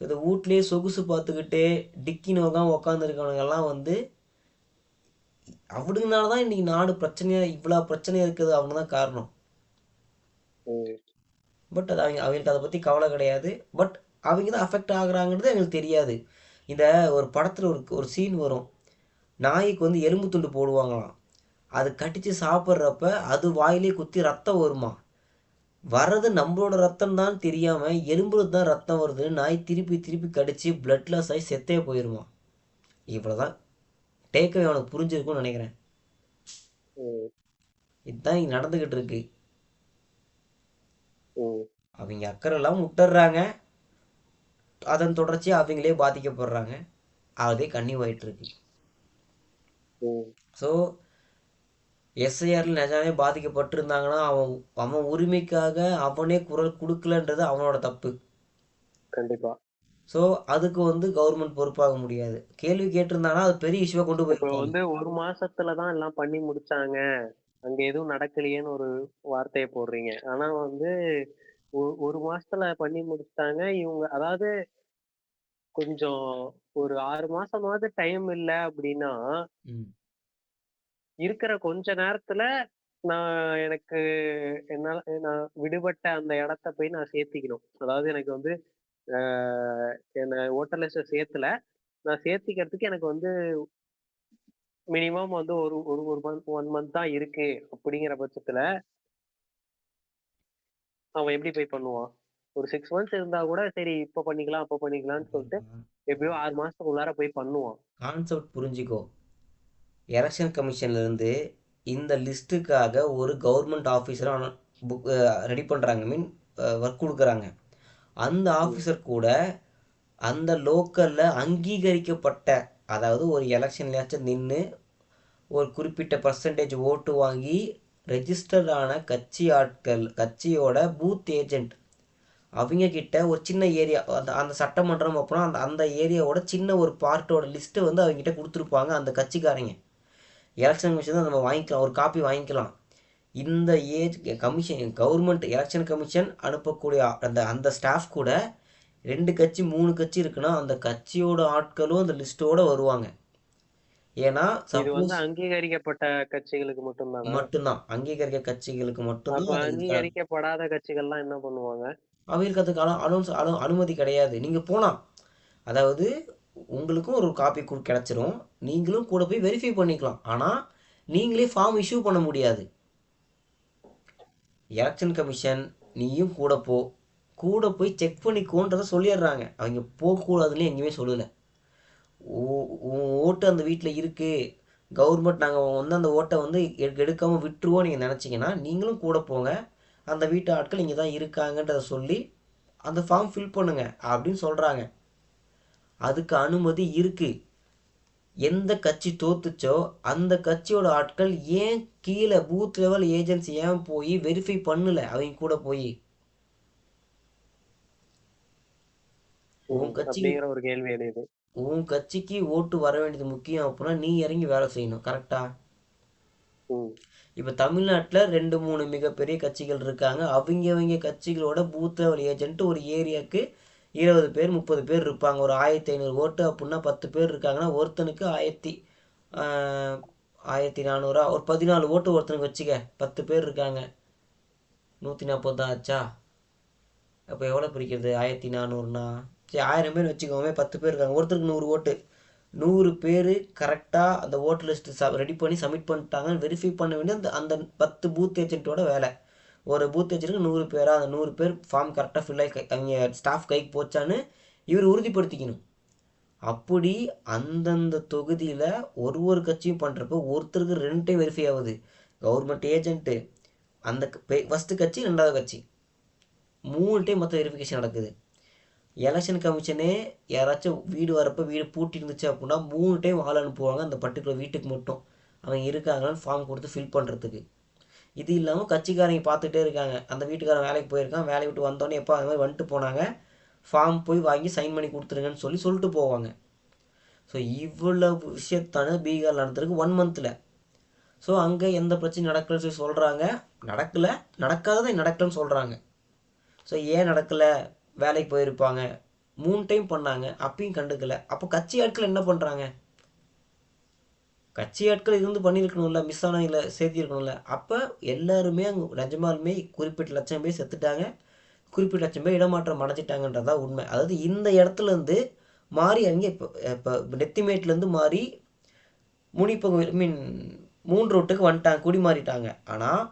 இந்த வீட்லயே சொகுசு பார்த்துக்கிட்டு டிக்கி நோக்காம உட்காந்துருக்கவனுங்கெல்லாம் வந்து அவனுங்கனாலதான் இன்னைக்கு நாடு பிரச்சனையா இவ்வளவு பிரச்சனை இருக்குது, அவங்க தான் காரணம். பட் அது அவங்களுக்கு அதை பத்தி கவலை கிடையாது. பட் அவங்க தான் அஃபெக்ட் ஆகுறாங்கிறது எங்களுக்கு தெரியாது. இந்த ஒரு படத்துல ஒரு சீன் வரும், நாய்க்கு வந்து எலும்பு துண்டு போடுவாங்களாம், அது கடிச்சு சாப்பிட்றப்ப அது வாயிலே குத்தி ரத்தம் வருமா, வர்றது நம்மளோட ரத்தம் தான் தெரியாம எலும்புல தான் ரத்தம் வருது, நாய் திருப்பி திருப்பி கடிச்சு பிளட் லாஸ் ஆகி செத்தே போயிருமா. இவ்வளவுதான் டேக்அவே அவனுக்கு புரிஞ்சிருக்கும்னு நினைக்கிறேன். இதுதான் இங்க நடந்துகிட்டு இருக்கு. அவங்க அக்கறை எல்லாம் விட்டுறாங்க, அதன் தொடர்ச்சியா அவங்களே பாதிக்கப்படுறாங்க, அதே கன்னியூ ஆயிட்டு இருக்கு. ஸோ எஸ்ஐஆர்ல நிஜமே பாதிக்கப்பட்டிருந்தாங்கன்னா அவன் உரிமைக்காக அவனே குரல் கொடுக்கலன்றது அவனோட தப்பு. கண்டிப்பா. ஸோ அதுக்கு வந்து கவர்மெண்ட் பொறுப்பாக முடியாது. கேள்வி கேட்டிருந்தாங்கன்னா அது பெரிய இஷ்யூவா கொண்டு இப்போ போயிருப்பாங்க. வந்து 1 மாசத்துல தான் எல்லாம் பண்ணி முடிச்சாங்க. அங்க எதுவும் நடக்கலையேன்னு ஒரு வார்த்தைய போடுறீங்க. ஆனா வந்து 1 மாசத்துல பண்ணி முடிச்சுட்டாங்க. இவங்க அதாவது கொஞ்சம் ஒரு 6 மாசமாவது டைம் இல்ல அப்டின்னா, ம். இருக்கிற கொஞ்ச நேரத்துல நான் எனக்கு என்னால நான் விடுபட்ட அந்த இடத்த போய் நான் சேர்த்திக்கணும். அதாவது எனக்கு வந்து அ என்ன ஓட்டர் லிஸ்ட்ல சேர்த்தல. நான் சேர்த்திக்கிறதுக்கு எனக்கு வந்து மினிமம் வந்து ஒரு ஒரு ஒரு மந்த் 1 மந்த் தான் இருக்கு. அப்படிங்கிற பட்சத்துல அவன் எப்படி போய் பண்ணுவான்? ஒரு 6 மந்த்ஸ் இருந்தா கூட சரி இப்ப பண்ணிக்கலாம், அப்ப பண்ணிக்கலாம்ன்னு சொல்லிட்டு எப்படியோ 6 மாசத்துக்குள்ளார போய் பண்ணுவான். கான்செப்ட் புரிஞ்சுக்கோ. எலெக்ஷன் கமிஷன்ல இருந்து இந்த லிஸ்ட்டுக்காக ஒரு கவர்மெண்ட் ஆஃபீஸரை புக் ரெடி பண்ணுறாங்க, மீன் ஒர்க் கொடுக்குறாங்க. அந்த ம். ஆஃபீஸர் கூட அந்த லோக்கலில் அங்கீகரிக்கப்பட்ட, அதாவது ஒரு எலெக்ஷன்லையாச்சும் நின்று ஒரு குறிப்பிட்ட பர்சன்டேஜ் ஓட்டு வாங்கி ரெஜிஸ்டர்டான கட்சி ஆட்கள், கட்சியோட பூத் ஏஜென்ட், அவங்க கிட்ட ஒரு சின்ன ஏரியா, அந்த அந்த சட்டமன்றம் அப்படின்னா அந்த அந்த ஏரியாவோட சின்ன ஒரு பார்ட்டோட லிஸ்ட்டை வந்து அவங்க கிட்ட கொடுத்துருப்பாங்க அந்த கட்சிக்காரங்க. எலெக்ஷன் கமிஷன் தான் நம்ம வாங்கிக்கலாம், ஒரு காப்பி வாங்கிக்கலாம். இந்த age commission, government election commission அனுப்பக்கூடிய அந்த அந்த ஸ்டாஃப் கூட 2 கட்சி 3 கட்சி இருக்குன்னா அந்த கட்சியோட ஆட்களும் அந்த லிஸ்ட்டோட வருவாங்க. ஏன்னா இது வந்து சப்போஸ் அங்கீகரிக்கப்பட்ட கட்சிகளுக்கு மட்டும் தானா? மட்டும்தான் அங்கீகரிக்க கட்சிகளுக்கு அப்ப மட்டும்தான் அது இதுக்கான. அங்கீகரிக்கப்படாத கட்சிகள்லாம் என்ன பண்ணுவாங்க? அவங்களுக்கு அதுக்கு அனுமதி கிடையாது. நீங்கள் போகலாம், அதாவது உங்களுக்கும் ஒரு காப்பி கிடச்சிரும், நீங்களும் கூட போய் வெரிஃபை பண்ணிக்கலாம். ஆனால் நீங்களே ஃபார்ம் இஷ்யூ பண்ண முடியாது. எலெக்ஷன் கமிஷன் நீயும் கூட போ, கூட போய் செக் பண்ணிக்கோன்றதை சொல்லிடுறாங்க. அவங்க போகக்கூடாதுன்னு எங்கேயுமே சொல்லலை. உன் ஓட்டு அந்த வீட்டில் இருக்குது, கவர்மெண்ட் நாங்கள் வந்து அந்த ஓட்டை வந்து எடுக்காமல் விட்டுருவோம் நீங்கள் நினச்சிங்கன்னா நீங்களும் கூட போங்க, அந்த வீட்டு ஆட்கள் இங்கே தான் இருக்காங்கன்றதை சொல்லி அந்த ஃபார்ம் ஃபில் பண்ணுங்க அப்படின்னு சொல்கிறாங்க. அதுக்கு அனுமதி இருக்குது. எந்த கட்சி தோத்துச்சோ அந்த கட்சியோட ஆட்கள் ஏன் கீழே பூத் லெவல் ஏஜென்ட்ஸ் ஏன் போய் வெரிஃபை பண்ணல அவங்க கூட போய்? உன் கட்சிக்கு அப்படிங்கிற ஒரு கேள்வி எழுது. உன் கட்சிக்கு ஓட்டு வர வேண்டியது முக்கியம் அப்படின்னா நீ இறங்கி வேலை செய்யணும், கரெக்டா? ம். இப்போ தமிழ்நாட்டில் 2 3 மிகப்பெரிய கட்சிகள் இருக்காங்க. அவங்க கட்சிகளோட பூத் லெவல் ஏஜென்ட் ஒரு ஏரியாவுக்கு 20 பேர் 30 பேர் இருப்பாங்க. ஒரு 1500 ஓட்டு அப்படின்னா 10 பேர் இருக்காங்கன்னா ஒருத்தனுக்கு 1400, ஒரு 14 ஓட்டு ஒருத்தனுக்கு வச்சுக்க, 10 பேர் இருக்காங்க, 140 தான் ஆச்சா? அப்போ எவ்வளோ பிரிக்கிறது? 1400னா சரி 1000 பேர் வச்சுக்கோமே, 10 பேர் இருக்காங்க, ஒருத்தருக்கு 100 ஓட்டு. 100 பேர் கரெக்டாக அந்த ஓட்டு லிஸ்ட்டு ரெடி பண்ணி சப்மிட் பண்ணிட்டாங்கன்னு வெரிஃபை பண்ண வேண்டிய அந்த அந்த 10 பூத் ஏஜென்ட்டோட வேலை. ஒரு பூத் ஏஜென்ட்டுக்கு 100 பேரா, அந்த 100 பேர் ஃபார்ம் கரெக்டாக ஃபில் ஆகி அவங்க ஸ்டாஃப் கைக்கு போச்சான்னு இவர் உறுதிப்படுத்திக்கணும். அப்படி அந்தந்த தொகுதியில் ஒரு ஒரு கட்சியும் பண்ணுறப்போ ஒருத்தருக்கு 2 டைம் வெரிஃபை ஆகுது. கவர்மெண்ட் ஏஜென்ட்டு, அந்த ஃபஸ்ட்டு கட்சி, 2வது கட்சி, 3 டைம் மொத்தம் வெரிஃபிகேஷன் நடக்குது. எலெக்ஷன் கமிஷனே யாராச்சும் வீடு வரப்போ வீடு பூட்டி இருந்துச்சு அப்படின்னா 3 டைம் ஆள் அனுப்புவாங்க அந்த பர்டிகுலர் வீட்டுக்கு மட்டும், அவங்க இருக்காங்களான்னு ஃபார்ம் கொடுத்து ஃபில் பண்ணுறதுக்கு. இது இல்லாமல் கட்சிக்காரங்க பார்த்துட்டே இருக்காங்க, அந்த வீட்டுக்காரன் வேலைக்கு போயிருக்கான், வேலையை விட்டு வந்தோடனே எப்போ அது மாதிரி வந்துட்டு போனாங்க, ஃபார்ம் போய் வாங்கி சைன் பண்ணி கொடுத்துருங்கன்னு சொல்லிட்டு போவாங்க. ஸோ இவ்வளவு விஷயத்தான பீகார் நடந்திருக்கு 1 மந்தில். ஸோ அங்கே எந்த பிரச்சனையும் நடக்கலன்னு சொல்லி சொல்கிறாங்க. நடக்கலை, நடக்காததை நடக்கலன்னு சொல்கிறாங்க. ஸோ ஏன் நடக்கலை? வேலைக்கு போயிருப்பாங்க, 3 டைம் பண்ணாங்க, அப்பயும் கண்டுக்கல. அப்போ கட்சி ஆட்கள் என்ன பண்ணுறாங்க? கட்சி ஆட்கள் இருந்து பண்ணியிருக்கணும்ல, மிஸ் ஆனவங்கள சேர்த்திருக்கணும்ல. அப்போ எல்லாருமே அங்கே நிஜமாலுமே குறிப்பிட்ட லட்சம் பேர் செத்துட்டாங்க, குறிப்பிட்ட லட்சம் பேர் இடமாற்றம் அடைஞ்சிட்டாங்கன்றதான் உண்மை. அதாவது இந்த இடத்துல இருந்து மாறி அவங்க இப்போ இப்போ நெத்திமேட்லேருந்து மாறி முனிப்பங்க மீன் 3 ரோட்டுக்கு வந்துட்டாங்க, குடி மாறிட்டாங்க. ஆனால்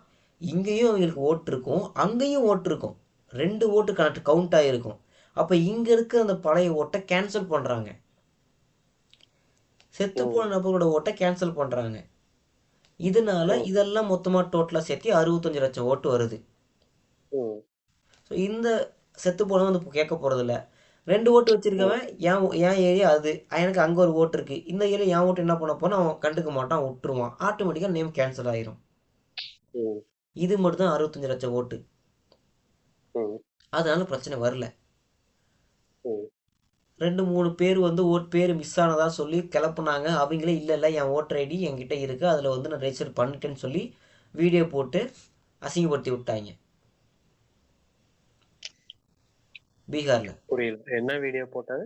இங்கேயும் அவங்களுக்கு ஓட்டு இருக்கும், அங்கேயும் ஓட்டு இருக்கும், 2 ஓட்டு கவுண்ட் ஆகிருக்கும். அப்போ இங்கே இருக்கிற அந்த பழைய ஓட்டை கேன்சல் பண்ணுறாங்க, செத்து போன நபரோட ஓட்டை கேன்சல் பண்ணுறாங்க. இதனால இதெல்லாம் மொத்தமாக டோட்டலாக சேர்த்து 65 லட்சம் ஓட்டு வருது. ஸோ இந்த செத்து போனவன் வந்து கேட்க போகிறதில்ல. 2 ஓட்டு வச்சிருக்கவன் என் ஏரியா அது, எனக்கு அங்கே ஒரு ஓட்டு இருக்குது, இந்த ஏரியா என் ஓட்டு என்ன பண்ண போனால் அவன் கண்டுக்க மாட்டான், விட்டுருவான், ஆட்டோமேட்டிக்காக நேம் கேன்சல் ஆயிரும். இது மட்டும் தான் 65 லட்சம் ஓட்டு. அதனால பிரச்சனை வரல. ம். 2, 3 பேர் வந்து பேர் மிஸ் ஆனதா சொல்லி கிளப்புனாங்க. அவங்களே இல்ல என் ஓட்டர் ஐடி என்கிட்ட இருக்கு. அதில் வந்து நான் ரெஜிஸ்டர் பண்ணிட்டேன்னு சொல்லி வீடியோ போட்டு அசிங்கப்படுத்தி விட்டாங்க பீகார்ல. புரியல. என்ன வீடியோ போட்டது?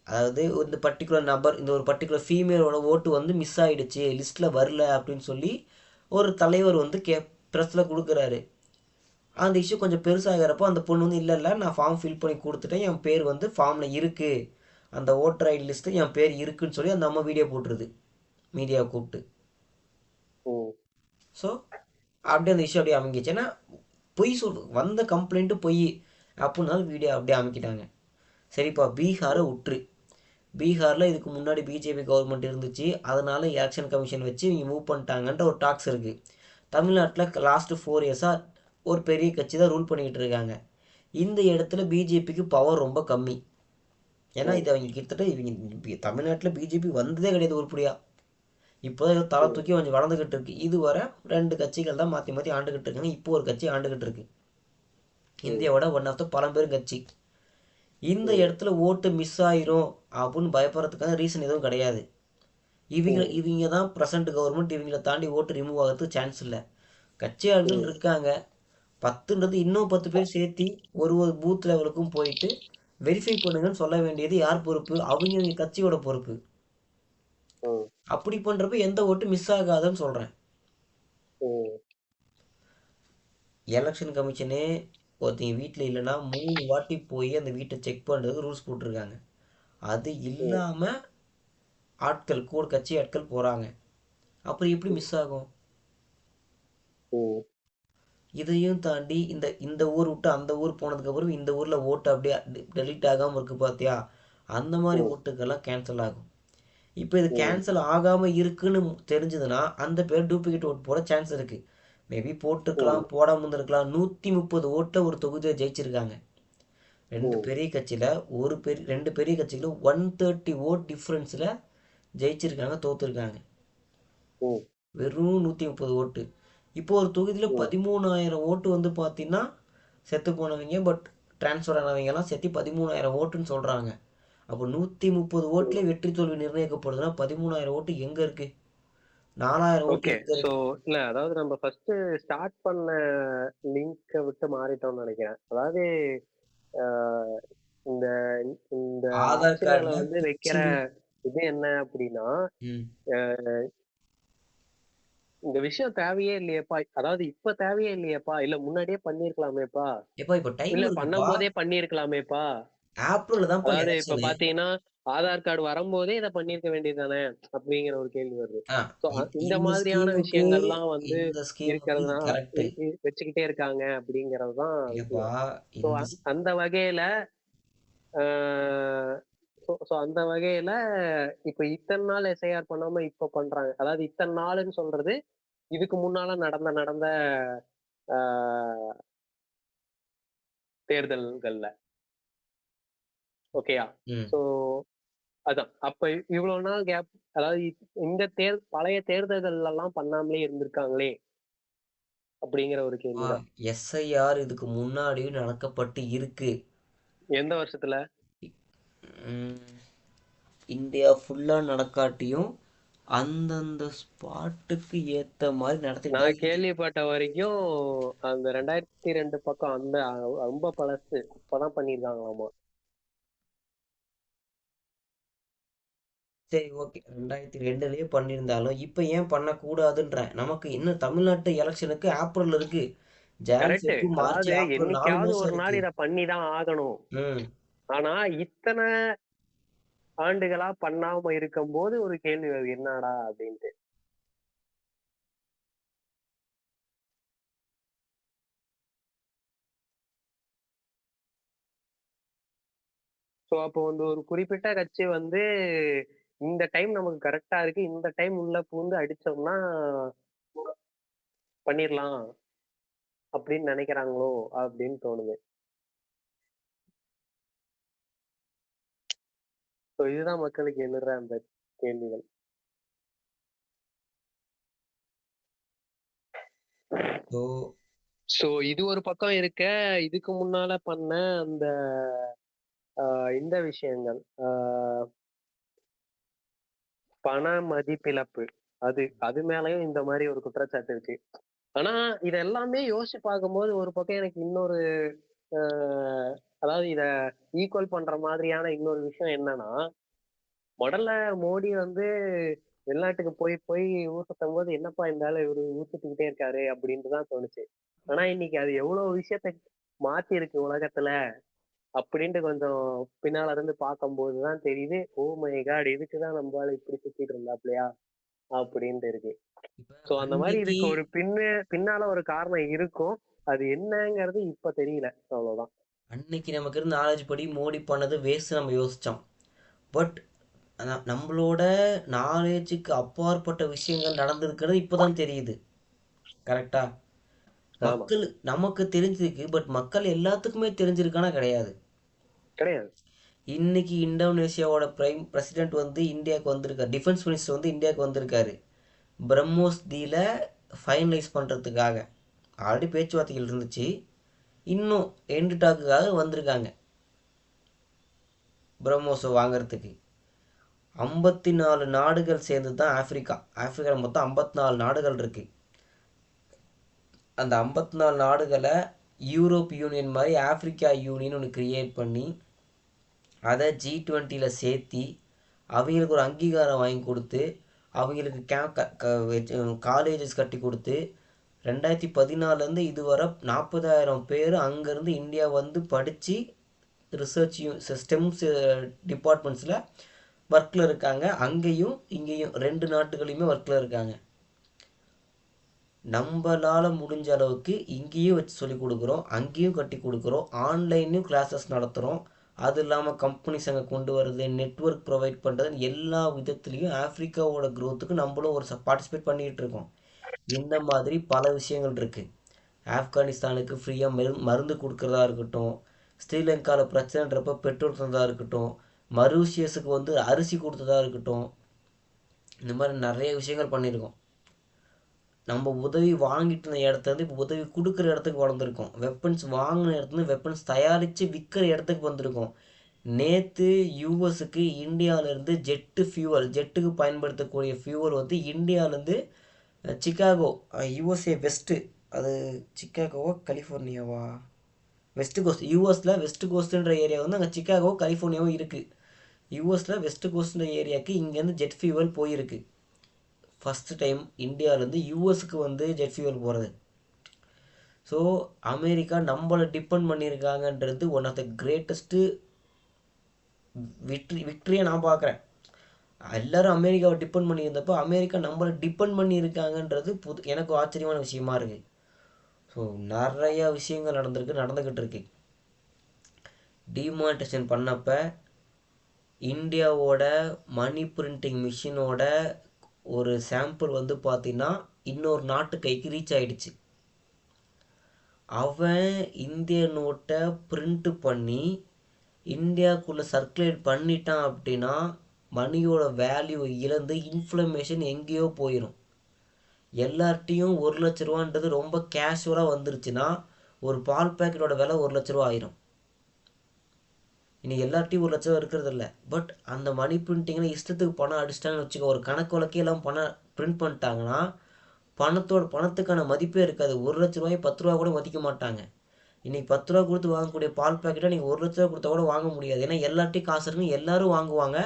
அதாவது இந்த பர்டிகுலர் நபர், இந்த ஒரு பர்டிகுலர் ஃபீமேலோட ஓட்டு வந்து மிஸ் ஆயிடுச்சு, லிஸ்ட்ல வரல அப்படின்னு சொல்லி ஒரு தலைவர் வந்து ப்ரெஸ்ல கொடுக்குறாரு. அந்த இஷ்யூ கொஞ்சம் பெருசாகிறப்போ அந்த பொண்ணு வந்து இல்லை நான் ஃபார்ம் ஃபில் பண்ணி கொடுத்துட்டேன், என் பேர் வந்து ஃபார்மில் இருக்குது, அந்த ஓட்டர் ஐடி லிஸ்ட்டு என் பேர் இருக்குன்னு சொல்லி அந்த அம்மா வீடியோ போட்டுருது மீடியாவை கூப்பிட்டு. ம். ஸோ அப்படியே அந்த இஷ்யூ அப்படியே அமைங்கிச்சு. ஏன்னா பொய் வந்த கம்ப்ளைண்ட்டு பொய் அப்படின்னாலும் வீடியோ அப்படியே அமைக்கிட்டாங்க. சரிப்பா, பீகாரை விட்டுரு. பீகாரில் இதுக்கு முன்னாடி பிஜேபி கவர்மெண்ட் இருந்துச்சு, அதனால எலெக்ஷன் கமிஷன் வச்சு இவங்க மூவ் பண்ணிட்டாங்கன்ற ஒரு டாக்ஸ் இருக்குது. தமிழ்நாட்டில் லாஸ்ட்டு 4 இயர்ஸாக ஒரு பெரிய கட்சி தான் ரூல் பண்ணிக்கிட்டு இருக்காங்க. இந்த இடத்துல பிஜேபிக்கு பவர் ரொம்ப கம்மி. ஏன்னா இது அவங்க கிட்டத்தட்ட இவங்க தமிழ்நாட்டில் பிஜேபி வந்ததே கிடையாது உருப்படியா. இப்போதான் ஏதோ தலை தூக்கி கொஞ்சம் வளர்ந்துக்கிட்டு இருக்கு. இதுவரை 2 கட்சிகள் தான் மாற்றி மாற்றி ஆண்டுகிட்டு இருக்காங்க. இப்போ ஒரு கட்சி ஆண்டுகிட்டு இருக்கு, இந்தியாவோட ஒன் ஆஃப் த பழம்பெரும் கட்சி. இந்த இடத்துல ஓட்டு மிஸ் ஆயிரும் அப்படின்னு பயப்படுறதுக்கான ரீசன் எதுவும் கிடையாது. இவங்க தான் ப்ரெசன்ட் கவர்மெண்ட், இவங்களை தாண்டி ஓட்டு ரிமூவ் ஆகிறதுக்கு சான்ஸ் இல்லை. கட்சி ஆளுகள் இருக்காங்க, 10ன்றது இன்னும் 10 பேர் சேர்த்தி ஒரு ஒரு பூத் லெவலுக்கும் போயிட்டு வெரிஃபை பண்ணுங்கன்னு சொல்ல வேண்டியது யார் பொறுப்பு? அவங்க கட்சியோட பொறுப்பு. அப்படி பண்றப்ப எந்த ஓட்டு மிஸ் ஆகாதுன்னு சொல்றேன். எலெக்ஷன் கமிஷனே ஒருத்தங்க வீட்டில் இல்லைன்னா 3 வாட்டி போய் அந்த வீட்டை செக் பண்ணுறதுக்கு ரூல்ஸ் போட்டிருக்காங்க. அது இல்லாமல் ஆட்கள் கூட கட்சி ஆட்கள் போகிறாங்க. அப்புறம் எப்படி மிஸ் ஆகும்? இதையும் தாண்டி இந்த இந்த ஊர் விட்டு அந்த ஊர் போனதுக்கப்புறம் இந்த ஊரில் ஓட்டு அப்படியே டெலீட் ஆகாமல் இருக்குது பார்த்தியா, அந்த மாதிரி ஓட்டுக்கெல்லாம் கேன்சல் ஆகும். இப்போ இது கேன்சல் ஆகாமல் இருக்குன்னு தெரிஞ்சதுன்னா அந்த பேர் டூப்ளிகேட் ஓட்டு போட சான்ஸ் இருக்குது. மேபி போட்டிருக்கலாம், போடாமல் இருந்திருக்கலாம். 130 ஓட்டை ஒரு தொகுதியில் ஜெயிச்சிருக்காங்க. 2 பெரிய கட்சிகளும் 130 ஓட் டிஃப்ரென்ஸில் ஜெயிச்சிருக்காங்க, தோத்துருக்காங்க. வெறும் 130 ஓட்டு. இப்போ ஒரு தொகுதியில் 13,000 ஓட்டு வந்து பார்த்தீங்கன்னா செத்து போனவங்க, பட் டிரான்ஸ்ஃபர் ஆனவங்கலாம் சேர்த்து 13,000 ஓட்டுன்னு சொல்கிறாங்க. அப்போ 130 ஓட்டுலேயே வெற்றி தோல்வி நிர்ணயிக்கப்படுதுன்னா 13,000 ஓட்டு எங்கே இருக்குது? 4,000 ஓட்டு எங்கே ஸோ இருக்கு? இல்ல, அதாவது நம்ம ஃபர்ஸ்ட் ஸ்டார்ட் பண்ண லிங்கை விட்டு மாறிட்டோம்னு நினைக்கிறேன். அதாவது இந்த இந்த ஆதார் ஆப்ஷன்களை கார்டில் வந்து வைக்கிற இது என்ன அப்படின்னா, இந்த விஷயம் தேவையே இல்லையேப்பா, அதாவது இப்ப தேவையே இல்லையேப்பா, இல்ல முன்னாடியே பண்ணிருக்கலாமேப்பா, இப்போ டைம் இல்ல இருக்குப்பா, பண்ணும் போதே பண்ணிருக்கலாமேப்பா. ஏப்ரல் தான்ப்பா அதாவது இப்ப எலெக்ஷனு. பாத்தீங்கன்னா ஆதார் கார்டு வரும்போதே இதை பண்ணிருக்க வேண்டியதுதானே அப்படிங்கிற ஒரு கேள்வி வருது. சோ இந்த இந்த மாதிரியான ஸ்கீமுக்கு விஷயங்கள்லாம் வந்து இந்த ஸ்கீமுக்கு இது இருக்கிறதுனால கரெக்டு. வச்சுக்கிட்டே இருக்காங்க அப்படிங்கறதுதான் ஏப்பா விஷயம். சோ இந்த அந்த வகையில அந்த வகையில இப்ப இத்தனை நாள் எஸ்ஐஆர் பண்ணாம இப்ப பண்றாங்க. அதாவது இத்தனை நாள்னு சொல்றது இதுக்கு முன்னால நடந்த நடந்த ஆஹ் தேர்தல்கள்ல. ஓகேயா? ம் சோ அதான் அப்ப இவ்வளவு நாள் கேப், அதாவது இந்த பழைய தேர்தல்கள் எல்லாம் பண்ணாமலே இருந்திருக்காங்களே அப்படிங்கிற ஒரு கேள்விதான். எஸ்ஐஆர் இதுக்கு முன்னாடியும் நடக்கப்பட்டு இருக்கு. எந்த வருஷத்துல? ம், இந்தியா ஃபுல்லாக நடக்காட்டியும் அந்தந்த ஸ்பாட்டுக்கு ஏற்ற மாதிரி நடத்திட்டு தான் நான் இருக்கு. கேள்விப்பட்ட வரைக்கும் அந்த 2002 பக்கம், அந்த ரொம்ப பழசு, அப்பதான் பண்ணிருக்காங்களாமா. சரி, ஓகே, 2002லயே பண்ணியிருந்தாலும் இப்போ ஏன் பண்ணக்கூடாதுன்றேன். நமக்கு இன்னும் தமிழ்நாட்டு எலெக்ஷனுக்கு ஏப்ரல் இருக்கு. John correct. ஃபெப் மார்ச் அதாவது ஏப்ரல் 4 என்னைக்காவது மாசம் ஒரு நாள் இருக்கு. இத பண்ணிதான் ஆகணும். ம் ஆனா இத்தனை ஆண்டுகளா பண்ணாம இருக்கும் போது ஒரு கேள்வி வருது, என்னடா அப்படின்ட்டு. சோ அப்போ வந்து ஒரு குறிப்பிட்ட கட்சி வந்து இந்த டைம் நமக்கு கரெக்டா இருக்கு, இந்த டைம் உள்ள பூந்து அடிச்சோம்னா பண்ணிடலாம் அப்படின்னு நினைக்கிறாங்களோ அப்படின்னு தோணுது. சோ இதுதான் மக்களுக்கு எழுற அந்த கேள்விகள். ஸோ சோ இது ஒரு பக்கம் இருக்க, இதுக்கு முன்னால பண்ண அந்த இந்த விஷயங்கள் பண மதிப்பிழப்பு அது அது மேலயும் இந்த மாதிரி ஒரு குற்றச்சாட்டு இருக்கு. ஆனா இத எல்லாமே யோசிச்சு பார்க்கும்போது ஒரு பக்கம் எனக்கு இன்னொரு ஆஹ் அதாவது இத ஈக்குவல் பண்ற மாதிரியான இன்னொரு விஷயம் என்னன்னா, முதல்ல மோடி வந்து வெளிநாட்டுக்கு போய் போய் ஊர் சுத்தும் போது என்னப்பா இந்த ஆளு இவரு ஊர் சுத்திக்கிட்டே இருக்காரு அப்படின்ட்டு தான் தோணுச்சு. ஆனா இன்னைக்கு அது எவ்வளவு விஷயத்த மாத்தி இருக்கு உலகத்துல அப்படின்ட்டு கொஞ்சம் பின்னால இருந்து பார்க்கும்போதுதான் தெரியுது. ஓ மை காட், இதுக்குதான் நம்ம ஆளு இப்படி சுத்திட்டு இருந்தாப்லையா அப்படின்ட்டு இருக்கு. இப்போ சோ அந்த மாதிரி அன்னைக்கு இதுக்கு ஒரு பின்னால ஒரு காரணம் இருக்கும். அது என்னங்கிறது இப்ப தெரியல, அவ்வளவுதான். அன்னைக்கு நமக்கு இருந்த நாலேஜ் படி மோடி பண்ணது வேஸ்ட் நம்ம யோசித்தோம். பட் நம்மளோட நாலேஜுக்கு அப்பாற்பட்ட விஷயங்கள் நடந்திருக்கிறது இப்போ தான் தெரியுது. கரெக்டா? ஆமா. மக்கள் நமக்கு தெரிஞ்சிருக்கு, பட் மக்கள் எல்லாத்துக்குமே தெரிஞ்சிருக்கானா கிடையாது. கிடையாது. இன்னைக்கு இந்தோனேஷியாவோட பிரசிடென்ட் வந்து இந்தியாவுக்கு வந்திருக்காரு, டிஃபென்ஸ் மினிஸ்டர் வந்து இந்தியாவுக்கு வந்திருக்காரு பிரம்மோஸ் தீல ஃபைனலைஸ் பண்ணுறதுக்காக. ஆல்ரெடி பேச்சுவார்த்தைகள் இருந்துச்சு, இன்னும் எண்டு டாக்குக்காக வந்திருக்காங்க பிரம்மோஸை வாங்கிறதுக்கு. 54 நாடுகள் சேர்ந்து தான் ஆப்பிரிக்காவில் மொத்தம் 54 நாடுகள் இருக்குது. அந்த 54 நாடுகளை யூரோப் யூனியன் மாதிரி ஆப்பிரிக்கா யூனியன் ஒன்று கிரியேட் பண்ணி அதை G20யில் சேர்த்தி அவங்களுக்கு ஒரு அங்கீகாரம் வாங்கி கொடுத்து அவங்களுக்கு காலேஜஸ் கட்டி கொடுத்து 2014 இதுவரை 40,000 பேர் அங்கேருந்து இந்தியா வந்து படித்து ரிசர்ச் ஸ்டெம்ஸ் டிபார்ட்மெண்ட்ஸில் ஒர்க்கில் இருக்காங்க. அங்கேயும் இங்கேயும் 2 நாட்டுகளையுமே ஒர்க்கில் இருக்காங்க. நம்மளால் முடிஞ்ச அளவுக்கு இங்கேயும் வச்சு சொல்லி கொடுக்குறோம், அங்கேயும் கட்டி கொடுக்குறோம், ஆன்லைன்லேயும் கிளாஸஸ் நடத்துகிறோம். அது இல்லாமல் கம்பெனிஸ் அங்கே கொண்டு வரது, நெட்ஒர்க் ப்ரொவைட் பண்ணுறது, எல்லா விதத்துலேயும் ஆஃப்ரிக்காவோட க்ரோத்துக்கு நம்மளும் ஒரு பார்ட்டிசிபேட் பண்ணிக்கிட்டு இருக்கோம். இந்த மாதிரி பல விஷயங்கள் இருக்குது. ஆப்கானிஸ்தானுக்கு ஃப்ரீயாக மருந்து கொடுக்குறதா இருக்கட்டும், ஸ்ரீலங்காவில் பிரச்சனைன்றப்ப பெட்ரோல் தந்ததா இருக்கட்டும், மரூஷியஸுக்கு வந்து அரிசி கொடுத்ததா இருக்கட்டும், இந்த மாதிரி நிறைய விஷயங்கள் பண்ணியிருக்கோம். நம்ம உதவி வாங்கிட்டு இருந்த இடத்துலேருந்து இப்போ உதவி கொடுக்குற இடத்துக்கு வளர்ந்துருக்கோம். வெப்பன்ஸ் வாங்கின இடத்துலேருந்து வெப்பன்ஸ் தயாரித்து விற்கிற இடத்துக்கு வந்திருக்கோம். நேற்று யூஎஸுக்கு இந்தியாவிலேருந்து ஜெட்டுக்கு பயன்படுத்தக்கூடிய ஃபியூவல் வந்து இந்தியாவிலேருந்து சிக்காகோ, யூஎஸ்ஏ வெஸ்ட்டு, அது சிக்காகோவா கலிஃபோர்னியாவா, வெஸ்ட் கோஸ்ட், யூஎஸில் வெஸ்ட் கோஸ்ட்டுன்ற ஏரியா வந்து அங்கே சிக்காகோ கலிஃபோர்னியாவும் இருக்குது. யூஎஸில் வெஸ்ட் கோஸ்ட்ன்ற ஏரியாவுக்கு இங்கேருந்து ஜெட் ஃபியூவல் போயிருக்கு. ஃபஸ்ட்டு டைம் இந்தியாவிலேருந்து யூஎஸுக்கு வந்து ஜெட் ஃபியூவல் போகிறது. ஸோ அமெரிக்கா நம்மளை டிபெண்ட் பண்ணியிருக்காங்கன்றது ஒன் ஆஃப் த கிரேட்டஸ்ட்டு விக்ட்ரியை நான் பார்க்குறேன். எல்லோரும் அமெரிக்காவை டிபெண்ட் பண்ணியிருந்தப்போ அமெரிக்கா நம்மளை டிபெண்ட் பண்ணியிருக்காங்கன்றது எனக்கு ஆச்சரியமான விஷயமா இருக்குது. ஸோ நிறையா விஷயங்கள் நடந்துக்கிட்டு இருக்கு. டிமானிட்டேஷன் பண்ணப்போ இந்தியாவோட மணி பிரிண்டிங் மிஷினோட ஒரு சாம்பிள் வந்து பார்த்தீங்கன்னா இன்னொரு நாட்டு கைக்கு ரீச் ஆகிடுச்சு. அவன் இந்திய நோட்டை பிரிண்ட் பண்ணி இந்தியாவுக்குள்ளே சர்க்குலேட் பண்ணிட்டான் அப்படின்னா மணியோட வேல்யூ இழந்து இன்ஃப்ளமேஷன் எங்கேயோ போயிடும். எல்லார்ட்டையும் 1,00,000 ரூபான்றது ரொம்ப கேஷுவலாக வந்துருச்சுன்னா ஒரு பால் பேக்கெட்டோட விலை 1,00,000 ரூபா ஆயிரும். இனி எல்லார்ட்டையும் 1,00,000 இருக்கிறது இல்லை. பட் அந்த மணி பிரிண்டிங்கில் இஷ்டத்துக்கு பணம் அடிச்சிட்டாங்கன்னு வச்சுக்கோ, ஒரு கணக்கு வழக்கே எல்லாம் பணம் பிரிண்ட் பண்ணிட்டாங்கன்னா பணத்துக்கான மதிப்பே இருக்காது. 1,00,000 ரூபாய் 10 ரூபா கூட மதிக்க மாட்டாங்க. இன்றைக்கி 10 ரூபா கொடுத்து வாங்கக்கூடிய பால் பேக்கெட்டை நீங்கள் 1,00,000 ரூபா கொடுத்தா கூட வாங்க முடியாது. ஏன்னா எல்லார்ட்டையும் காசு இருக்குன்னு எல்லோரும் வாங்குவாங்க.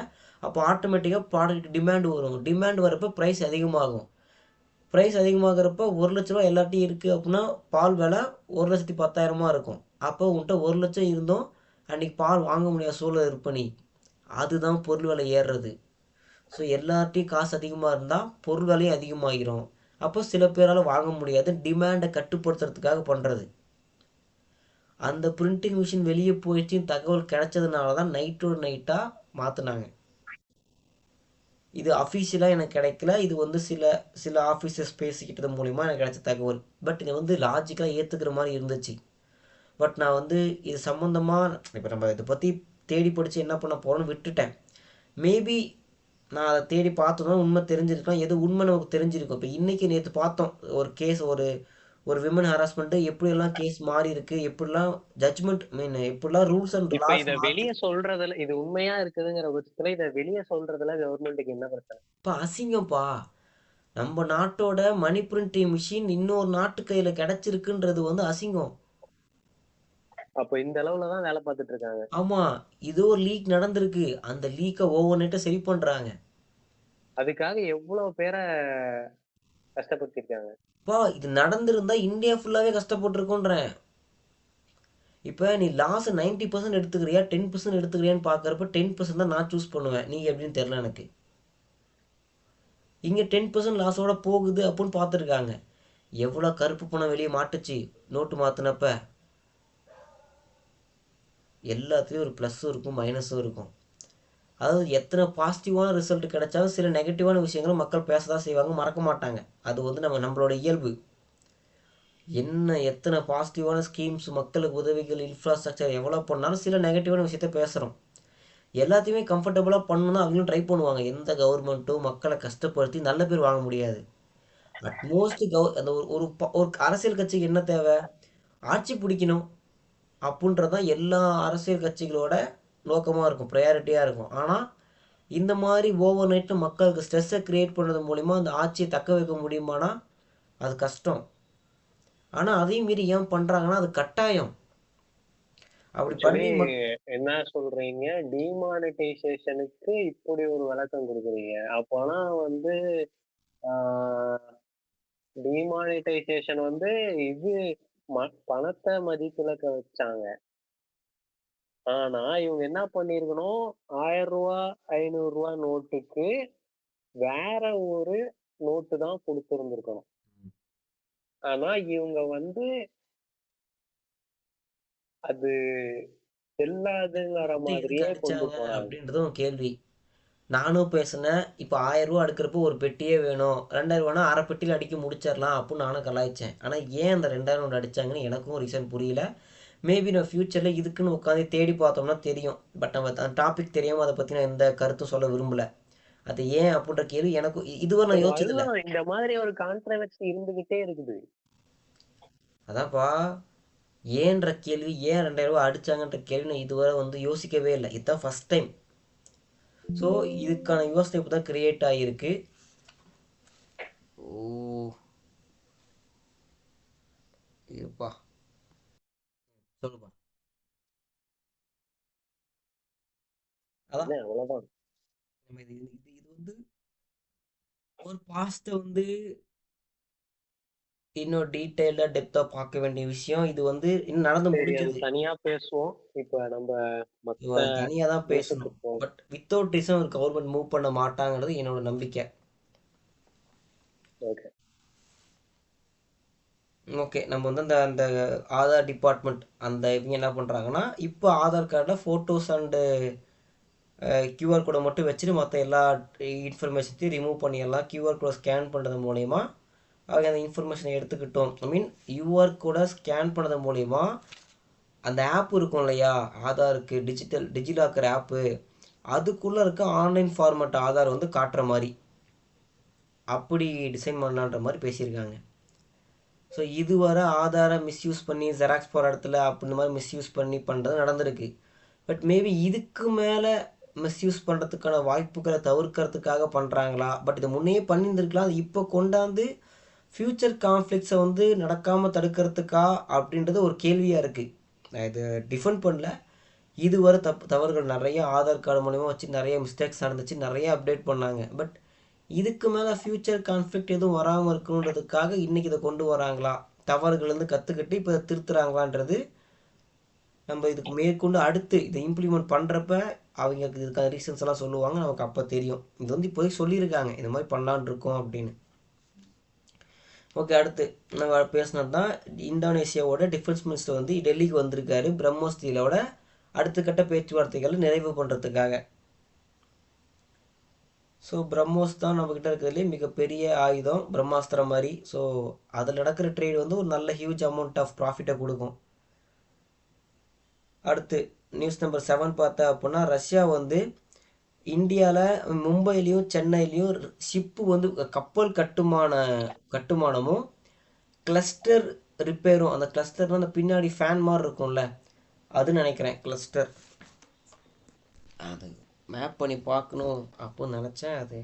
அப்போ ஆட்டோமேட்டிக்காக ப்ராடக்ட் டிமாண்ட் வரும். டிமாண்ட் வரப்போ ப்ரைஸ் அதிகமாகும். ப்ரைஸ் அதிகமாகிறப்போ 1,00,000 ரூபா எல்லார்ட்டையும் இருக்குது அப்படின்னா பால் விலை 1,10,000 இருக்கும். அப்போ உன்கிட்ட 1,00,000 இருந்தும் அன்றைக்கி பால் வாங்க முடியாத சூழல் இருப்பனி. அதுதான் பொருள் விலை ஏறுறது. ஸோ எல்லார்ட்டையும் காசு அதிகமாக இருந்தால் பொருள் விலையும் அதிகமாகிரும். அப்போ சில பேரால் வாங்க முடியாது. டிமாண்டை கட்டுப்படுத்துறதுக்காக பண்ணுறது. அந்த பிரிண்டிங் மிஷின் வெளியே போயிடுச்சின்னு தகவல் கிடைச்சதுனால தான் நைட்டோடு நைட்டாக மாற்றினாங்க. இது அஃபீஷியலாக எனக்கு கிடைக்கல. இது வந்து சில ஆஃபீஸர்ஸ் பேசிக்கிட்டது மூலிமா எனக்கு கிடைச்ச தகவல். பட் இது வந்து லாஜிக்கலாக ஏற்றுக்கிற மாதிரி இருந்துச்சு. பட் நான் வந்து இது சம்மந்தமாக இப்போ நம்ம இதை பற்றி தேடி படித்து என்ன பண்ண போகிறோன்னு விட்டுட்டேன். மேபி நான் அதை தேடி பார்த்தோன்னா உண்மை தெரிஞ்சிருக்கலாம். எது உண்மை நமக்கு தெரிஞ்சிருக்கும். இப்போ இன்றைக்கி நேற்று பார்த்தோம் ஒரு கேஸ், ஒரு விமன் ஹராஸ்மெண்ட் எப்படியெல்லாம் கேஸ் மாறி இருக்கு, எப்படிலாம் ஜட்ஜ்மெண்ட் மீன் எப்படிலாம் ரூல்ஸ் அண்ட் இப்ப லாஸ் இத மாத்தி. வெளிய சொல்றதுல இது உண்மையா இருக்குதுங்கிற பட்சத்துல இத வெளிய சொல்றதுல கவர்மெண்ட்டுக்கு என்ன பிரச்சனை? இப்போ அசிங்கம்ப்பா. நம்ம நாட்டோட மணி பிரிண்டிங் மிஷின் இன்னொரு நாட்டு கையில கிடைச்சிருக்குன்றது வந்து அசிங்கம். அப்ப இந்த அளவுல தான் வேலை பார்த்துட்டு இருக்காங்க. ஆமா, இதோ ஒரு லீக் நடந்திருக்கு, அந்த லீக்கை ஓவர் நைட்டை சரி பண்றாங்க. அதுக்காக எவ்வளவு பேர கஷ்டப்படுத்திருக்காங்க. பா இது நடந்திருந்தா இந்தியா ஃபுல்லாவே கஷ்டப்பட்டிருக்கோன்றேன். இப்போ நீ லாஸ் 90% எடுத்துக்கிறியா 10% எடுத்துக்கிறியான்னு பார்க்கறப்ப 10% தான் நான் சூஸ் பண்ணுவேன். நீ எப்படின்னு தெரியல எனக்கு. இங்கே 10% லாஸோட போகுது அப்படின்னு பார்த்துருக்காங்க. எவ்வளோ கருப்பு பணம் வெளியே மாட்டுச்சு நோட்டு மாற்றினப்ப. எல்லாத்துலேயும் ஒரு ப்ளஸ்ஸும் இருக்கும் மைனஸும் இருக்கும். அதாவது எத்தனை பாசிட்டிவான ரிசல்ட் கிடைச்சாலும் சில நெகட்டிவான விஷயங்களை மக்கள் பேச தான் செய்வாங்க, மறக்க மாட்டாங்க. அது வந்து நம்மளோட இயல்பு. என்ன எத்தனை பாசிட்டிவான ஸ்கீம்ஸ், மக்களுக்கு உதவிகள், இன்ஃப்ராஸ்ட்ரக்சர் எவ்வளோ பண்ணாலும் சில நெகட்டிவான விஷயத்த பேசுகிறோம். எல்லாத்தையுமே கம்ஃபர்டபுளாக பண்ணணும்னா அவங்களும் ட்ரை பண்ணுவாங்க. எந்த கவர்மெண்ட்டும் மக்களை கஷ்டப்படுத்தி நல்ல பேர் வாங்க முடியாது. அட்மோஸ்ட் அந்த ஒரு ஒரு ஒரு அரசியல் கட்சிக்கு என்ன தேவை? ஆட்சி பிடிக்கணும் அப்படின்றது தான் எல்லா அரசியல் கட்சிகளோட நோக்கமாக இருக்கும், ப்ரையாரிட்டியாக இருக்கும். ஆனால் இந்த மாதிரி ஓவர் நைட்டு மக்களுக்கு ஸ்ட்ரெஸ்ஸை கிரியேட் பண்ணுறது மூலிமா அந்த ஆட்சியை தக்க வைக்க முடியுமானா அது கஷ்டம். ஆனால் அதையும் மீறி ஏன் பண்ணுறாங்கன்னா அது கட்டாயம். அப்படி ஆக்சுவலி பண்ணி என்ன சொல்றீங்க? டிமானிட்டைசேஷனுக்கு இப்படி ஒரு விளக்கம் குடுக்குறீங்க. அப்போனா வந்து டிமானிட்டைசேஷன் வந்து இது பணத்தை மதிப்பிழக்க வச்சாங்க. ஆனா இவங்க என்ன பண்ணிருக்கணும், 1000 ரூபாய் 500 ரூபாய் நோட்டுக்கு வேற ஒரு நோட்டு தான் கொடுத்திருந்திருக்கணும். ஆனா இவங்க வந்து அது செல்லாதுங்கிற நோட்டு எதுக்கு மாதிரியே கொண்டு அடிச்சாங்க போறாங்க. அப்படின்றதும் கேள்வி. நானும் பேசினேன். இப்போ 1000 ரூபா அடுக்கிறப்போ ஒரு பெட்டியே வேணும், 2000 ரூபானா அரை பெட்டியில் அடிக்க முடிச்சிடலாம் அப்படின்னு நானும் கலாய்ச்சேன். ஆனால் ஏன் அந்த 2000 நோட்டு அடிச்சாங்கன்னு எனக்கும் ரீசன் புரியல. மேபி நம்ம ஃப்யூச்சரில் இதுக்குன்னு உட்காந்து தேடி பார்த்தோம்னா தெரியும். பட் நம்ம அந்த டாபிக் தெரியாமல் அதை பற்றி நான் எந்த கருத்தும் சொல்ல விரும்பல. அது ஏன் அப்படின்ற கேள்வி எனக்கு இதுவரை நான் யோசிச்சதில்லை. அதுதான் இந்த மாதிரி ஒரு கான்ட்ரவர்சி இருந்துகிட்டே இருக்குது. அதான்ப்பா, ஏன்ற கேள்வி, ஏன் 2000 ரூபா அடிச்சாங்கன்ற கேள்வி நான் இதுவரை வந்து யோசிக்கவே இல்லை. இதுதான் ஃபர்ஸ்ட் டைம். ஸோ இதுக்கான யோசனை இப்போ தான் கிரியேட் ஆகியிருக்கு. ஓ, இருப்பா, சொல்லுப்பா. அதான் என்ன அவ்வளவுதான். நம்ம இது வந்து ஒரு பாஸ்ட்டை வந்து இன்னும் டீட்டெயிலாக டெப்த்தாக பார்க்க வேண்டிய விஷயம். இது வந்து இன்னும் நடந்து சரி, அது முடிஞ்சது. தனியா பேசுவோம். இப்ப நம்ம மத்த தனியாக தான் நியூஸுக்கு பேசணும். போவோம். பட் வித்தவுட் ரீசன் ஒரு கவர்மெண்ட் மூவ் பண்ண மாட்டாங்கிறது என்னோட நம்பிக்கை. ஓகே. ஓகே, நம்ம வந்து அந்த அந்த ஆதார் டிபார்ட்மெண்ட் அந்த இவங்க என்ன பண்ணுறாங்கன்னா, இப்போ ஆதார் கார்டில் ஃபோட்டோஸ் அண்டு கியூஆர் கோடை மட்டும் வச்சுட்டு மற்ற எல்லா இன்ஃபர்மேஷனையும் ரிமூவ் பண்ணிடலாம். கியூஆர் கோடை ஸ்கேன் பண்ணுறது மூலயமா அவங்க அந்த இன்ஃபர்மேஷனை எடுத்துக்கிட்டோம். ஐ மீன் யூஆர் கோடை ஸ்கேன் பண்ணுறது மூலயமா அந்த ஆப் இருக்கும் இல்லையா, ஆதாருக்கு டிஜிலாக்கர் ஆப்பு, அதுக்குள்ளே இருக்க ஆன்லைன் ஃபார்மேட் ஆதார் வந்து காட்டுற மாதிரி அப்படி டிசைன் பண்ணலான்ற மாதிரி பேசியிருக்காங்க. ஸோ இதுவரை ஆதாரை மிஸ்யூஸ் பண்ணி ஜெராக்ஸ் போகிற இடத்துல அப்படின்ற மாதிரி மிஸ்யூஸ் பண்ணி பண்ணுறது நடந்திருக்கு. பட் மேபி இதுக்கு மேலே மிஸ்யூஸ் பண்ணுறதுக்கான வாய்ப்புகளை தவிர்க்கிறதுக்காக பண்ணுறாங்களா? பட் இது முன்னையே பண்ணியிருந்துருக்கலாம். அது இப்போ கொண்டாந்து ஃப்யூச்சர் கான்ஃப்ளிக்ஸை வந்து நடக்காமல் தடுக்கிறதுக்கா அப்படின்றது ஒரு கேள்வியாக இருக்குது. நான் இதை டிஃபெண்ட் பண்ணல. இதுவரை தவறுகள் நிறைய ஆதார் கார்டு மூலிமா வச்சு நிறைய மிஸ்டேக்ஸ் நடந்துச்சு, நிறைய அப்டேட் பண்ணாங்க. பட் இதுக்கு மேலே ஃப்யூச்சர் கான்ஃப்ளிக்ட் எதுவும் வராமல் இருக்கணுன்றதுக்காக இன்றைக்கி இதை கொண்டு வராங்களா, தவறுகள்லேருந்து கற்றுக்கிட்டு இப்போ இதை திருத்துறாங்களான்றது நம்ம இதுக்கு மேற்கொண்டு அடுத்து இதை இம்ப்ளிமெண்ட் பண்ணுறப்ப அவங்க இதுக்கான ரீசன்ஸ் எல்லாம் சொல்லுவாங்க, நமக்கு அப்போ தெரியும். இது வந்து இப்போதைக்கு சொல்லியிருக்காங்க இந்த மாதிரி பண்ணலான் இருக்கோம் அப்படின்னு. ஓகே, அடுத்து நம்ம பேசினது தான் இந்தோனேஷியாவோட டிஃபென்ஸ் மினிஸ்டர் வந்து டெல்லிக்கு வந்திருக்காரு பிரம்மோஸ் டீலோட அடுத்த கட்ட பேச்சுவார்த்தைகளை நிறைவு பண்ணுறதுக்காக. ஸோ பிரம்மோஸ் தான் நம்மக்கிட்ட இருக்கிறதுலே மிகப்பெரிய ஆயுதம், பிரம்மாஸ்திரம் மாதிரி. ஸோ அதில் நடக்கிற ட்ரேட் வந்து ஒரு நல்ல ஹியூஜ் அமௌண்ட் ஆஃப் ப்ராஃபிட்டை கொடுக்கும். அடுத்து நியூஸ் நம்பர் 7 பார்த்தா அப்படின்னா, ரஷ்யா வந்து இந்தியாவில் மும்பையிலையும் சென்னையிலையும் ஷிப்பு வந்து கப்பல் கட்டுமானமும் கிளஸ்டர் ரிப்பேரும், அந்த கிளஸ்டர்னா அந்த பின்னாடி ஃபேன் மாதிரி இருக்கும்ல, அது நினைக்கிறேன் கிளஸ்டர். அது மேப் பண்ணி பார்க்கணும் அப்படின்னு நினச்சேன். அது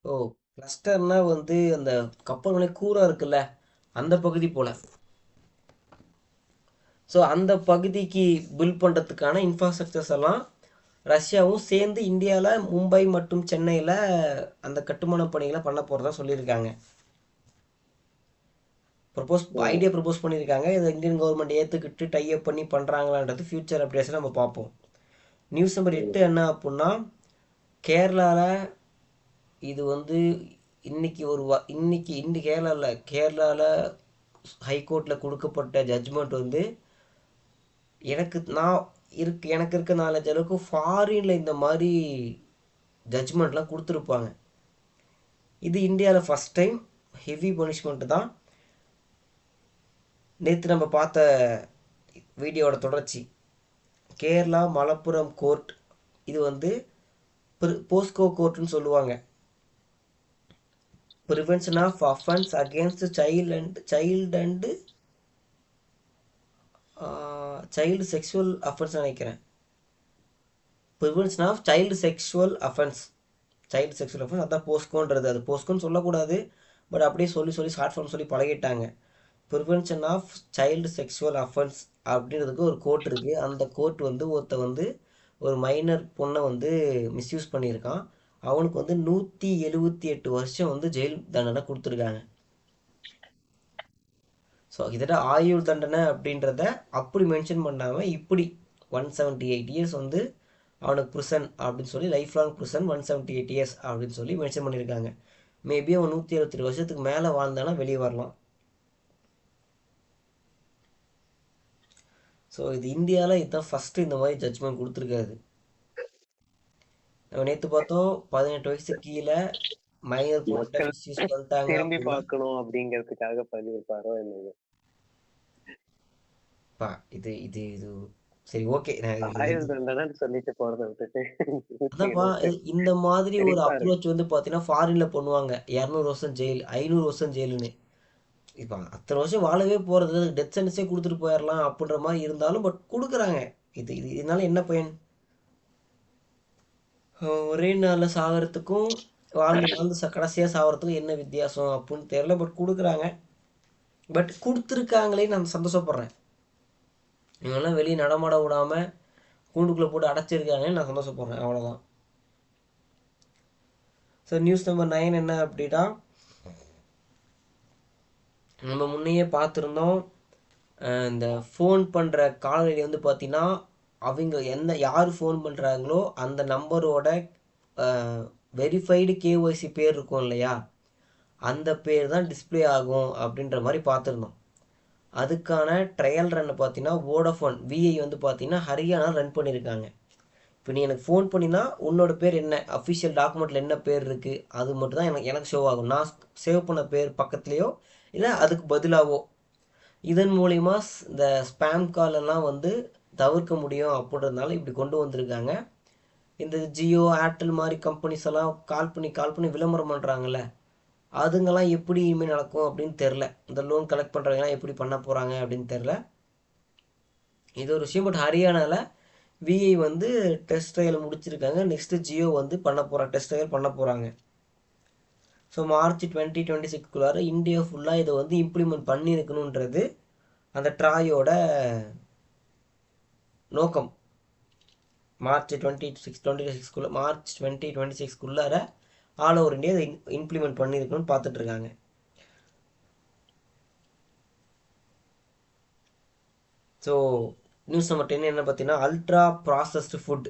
ஓ, கிளஸ்டர்னா வந்து அந்த கப்பல் மனை கூரா இருக்குல்ல, அந்த பகுதி போல. ஸோ அந்த பகுதிக்கு பில்ட் பண்ணுறதுக்கான இன்ஃப்ராஸ்ட்ரக்சர்ஸ் எல்லாம் ரஷ்யாவும் சேர்ந்து இந்தியாவில் மும்பை மற்றும் சென்னையில் அந்த கட்டுமான பணிகளை பண்ண போகிறதா சொல்லியிருக்காங்க. ஐடியா ப்ரப்போஸ் பண்ணியிருக்காங்க. இதை இந்தியன் கவர்மெண்ட் ஏற்றுக்கிட்டு டைப் பண்ணி பண்ணுறாங்களான்றது ஃபியூச்சர் அப்டேட்ஸை நம்ம பார்ப்போம். நியூஸ் நம்பர் 8 என்ன அப்படின்னா, கேரளாவில் இது வந்து இன்னைக்கு இன்னைக்கு கேரளாவில் ஹைகோர்ட்டில் கொடுக்கப்பட்ட ஜட்ஜ்மெண்ட் வந்து எனக்கு இருக்க நாலேஜ் அளவுக்கு ஃபாரினில் இந்த மாதிரி ஜட்ஜ்மெண்ட்லாம் கொடுத்துருப்பாங்க. இது இந்தியாவில் ஃபஸ்ட் டைம் ஹெவி பனிஷ்மெண்ட் தான். நேற்று நம்ம பார்த்த வீடியோவோட தொடர்ச்சி. கேரளா மலப்புரம் கோர்ட், இது வந்து போஸ்கோ கோர்ட்னு சொல்லுவாங்க. Prevention of offence against child sexual offence நினைக்கிறேன். Prevention of child sexual offence அதான் போஸ்கோன்றது. அது போஸ்கோன்னு சொல்லக்கூடாது, பட் அப்படியே சொல்லி ஷார்ட் ஃபார்ம் சொல்லி பழகிட்டாங்க. Prevention of child sexual offence அப்படின்றதுக்கு ஒரு கோர்ட் இருக்குது. அந்த கோர்ட் வந்து ஒரு மைனர் பொண்ணை வந்து மிஸ்யூஸ் பண்ணியிருக்கான். அவனுக்கு வந்து 178 வருஷம் வந்து ஜெயில் தண்டனை கொடுத்துருக்காங்க. ஸோ கிட்டத்தட்ட ஆயுள் தண்டனை அப்படின்றத அப்படி மென்ஷன் பண்ணாமல் இப்படி 178 இயர்ஸ் வந்து அவனுக்கு ப்ரிசன் அப்படின்னு சொல்லி, லைஃப் லாங் ப்ரிசன் 178 இயர்ஸ் அப்படின்னு சொல்லி மென்ஷன் பண்ணியிருக்காங்க. மேபி அவன் 178 வருஷத்துக்கு மேலே வாழ்ந்தானா வெளியே வரலாம். ஸோ இது இந்தியாவில் இதுதான் ஃபஸ்ட்டு இந்த மாதிரி ஜட்ஜ்மெண்ட் கொடுத்துருக்காது. நம்ம நேற்று பார்த்தோம் 18 வயசு கீழே மைனர் பொண்ணை மிஸ்யூஸ் பண்ணிட்டாங்க திரும்பி அப்படின்னா, பார்க்கணும் அப்படிங்கிறதுக்காக பண்ணியிருப்பாரோ என்னது. இது இது இது சரி, ஓகே. ஆயுள் தண்டனைன்னு சொல்லிட்டு போறதை விட்டுட்டு அதான்ப்பா, இந்த மாதிரி ஒரு சிரிப்பா இருக்கு. அப்ரோச் வந்து பார்த்தீங்கன்னா ஃபாரின்ல பண்ணுவாங்க. 200 வருஷம் ஜெயில், 500 வருஷம் ஜெயிலுன்னு. இப்போ அத்தனை வருஷம் வாழவே போகிறது, டெத் சென்டென்ஸே கொடுத்துட்டு போயிடலாம் அப்படின்ற மாதிரி இருந்தாலும் பட் கொடுக்குறாங்க. இதனால என்ன பயன்? ஒரே நாளில் சாகிறதுக்கும் வாழ்ந்து வாழ்ந்து கடைசியாக சாகிறதுக்கும் என்ன வித்தியாசம் அப்படின்னு தெரியல, பட் கொடுக்குறாங்க. பட் கொடுத்துருக்காங்களே நான் சந்தோஷப்படுறேன். இவங்கெல்லாம் வெளியே நடமாட விடாமல் கூண்டுக்குள்ளே போட்டு அடைச்சிருக்காங்கன்னு நான் சந்தோஷப்படுறேன், அவ்வளோதான். ஸோ நியூஸ் நம்பர் 9 என்ன அப்படின்னா, நம்ம முன்னையே பார்த்துருந்தோம். இந்த ஃபோன் பண்ணுற காலநிலை வந்து பார்த்தீங்கன்னா, அவங்க யார் ஃபோன் பண்ணுறாங்களோ அந்த நம்பரோட வெரிஃபைடு கேஒய்சி பேர் இருக்கும் இல்லையா, அந்த பேர் தான் டிஸ்பிளே ஆகும் அப்படின்ற மாதிரி பார்த்துருந்தோம். அதுக்கான ட்ரையல் ரன்னை பார்த்தீங்கன்னா வோடஃபோன் விஐ வந்து பார்த்தீங்கன்னா ஹரியானா ரன் பண்ணியிருக்காங்க. இப்போ நீ எனக்கு ஃபோன் பண்ணினா உன்னோட பேர் என்ன, அஃபிஷியல் டாக்குமெண்ட்டில் என்ன பேர் இருக்குது, அது மட்டும் தான் எனக்கு ஷோ ஆகும். நான் சேவ் பண்ண பேர் பக்கத்துலேயோ இல்லை அதுக்கு பதிலாகவோ. இதன் மூலிமா இந்த ஸ்பேம் காலெல்லாம் வந்து தவிர்க்க முடியும் அப்படின்றதுனால இப்படி கொண்டு வந்திருக்காங்க. இந்த ஜியோ ஏர்டெல் மாதிரி கம்பெனிஸ் எல்லாம் கால் பண்ணி விளம்பரம் பண்ணுறாங்கல்ல, அதுங்கெல்லாம் எப்படி இனிமேல் நடக்கும் அப்படின்னு தெரில. இந்த லோன் கலெக்ட் பண்ணுறவங்கலாம் எப்படி பண்ண போகிறாங்க அப்படின்னு தெரில. இது ஒரு விஷயம். பட் ஹரியானாவில் விஐ வந்து டெஸ்ட் ட்ரையல் முடிச்சிருக்காங்க. நெக்ஸ்ட்டு ஜியோ வந்து டெஸ்ட் ட்ரையல் பண்ண போகிறாங்க. ஸோ மார்ச் 2026 இந்தியா ஃபுல்லாக இதை வந்து இம்ப்ளிமெண்ட் பண்ணியிருக்கணுன்றது அந்த ட்ராயோட நோக்கம். மார்ச் 2026 ஆல் ஓவர் இந்தியா இதை இம்ப்ளிமெண்ட் பண்ணியிருக்கணும்னு பார்த்துட்ருக்காங்க. ஸோ நியூஸ் நம்பர் 10 என்ன பார்த்தீங்கன்னா, அல்ட்ரா ப்ராசஸ்டு ஃபுட்,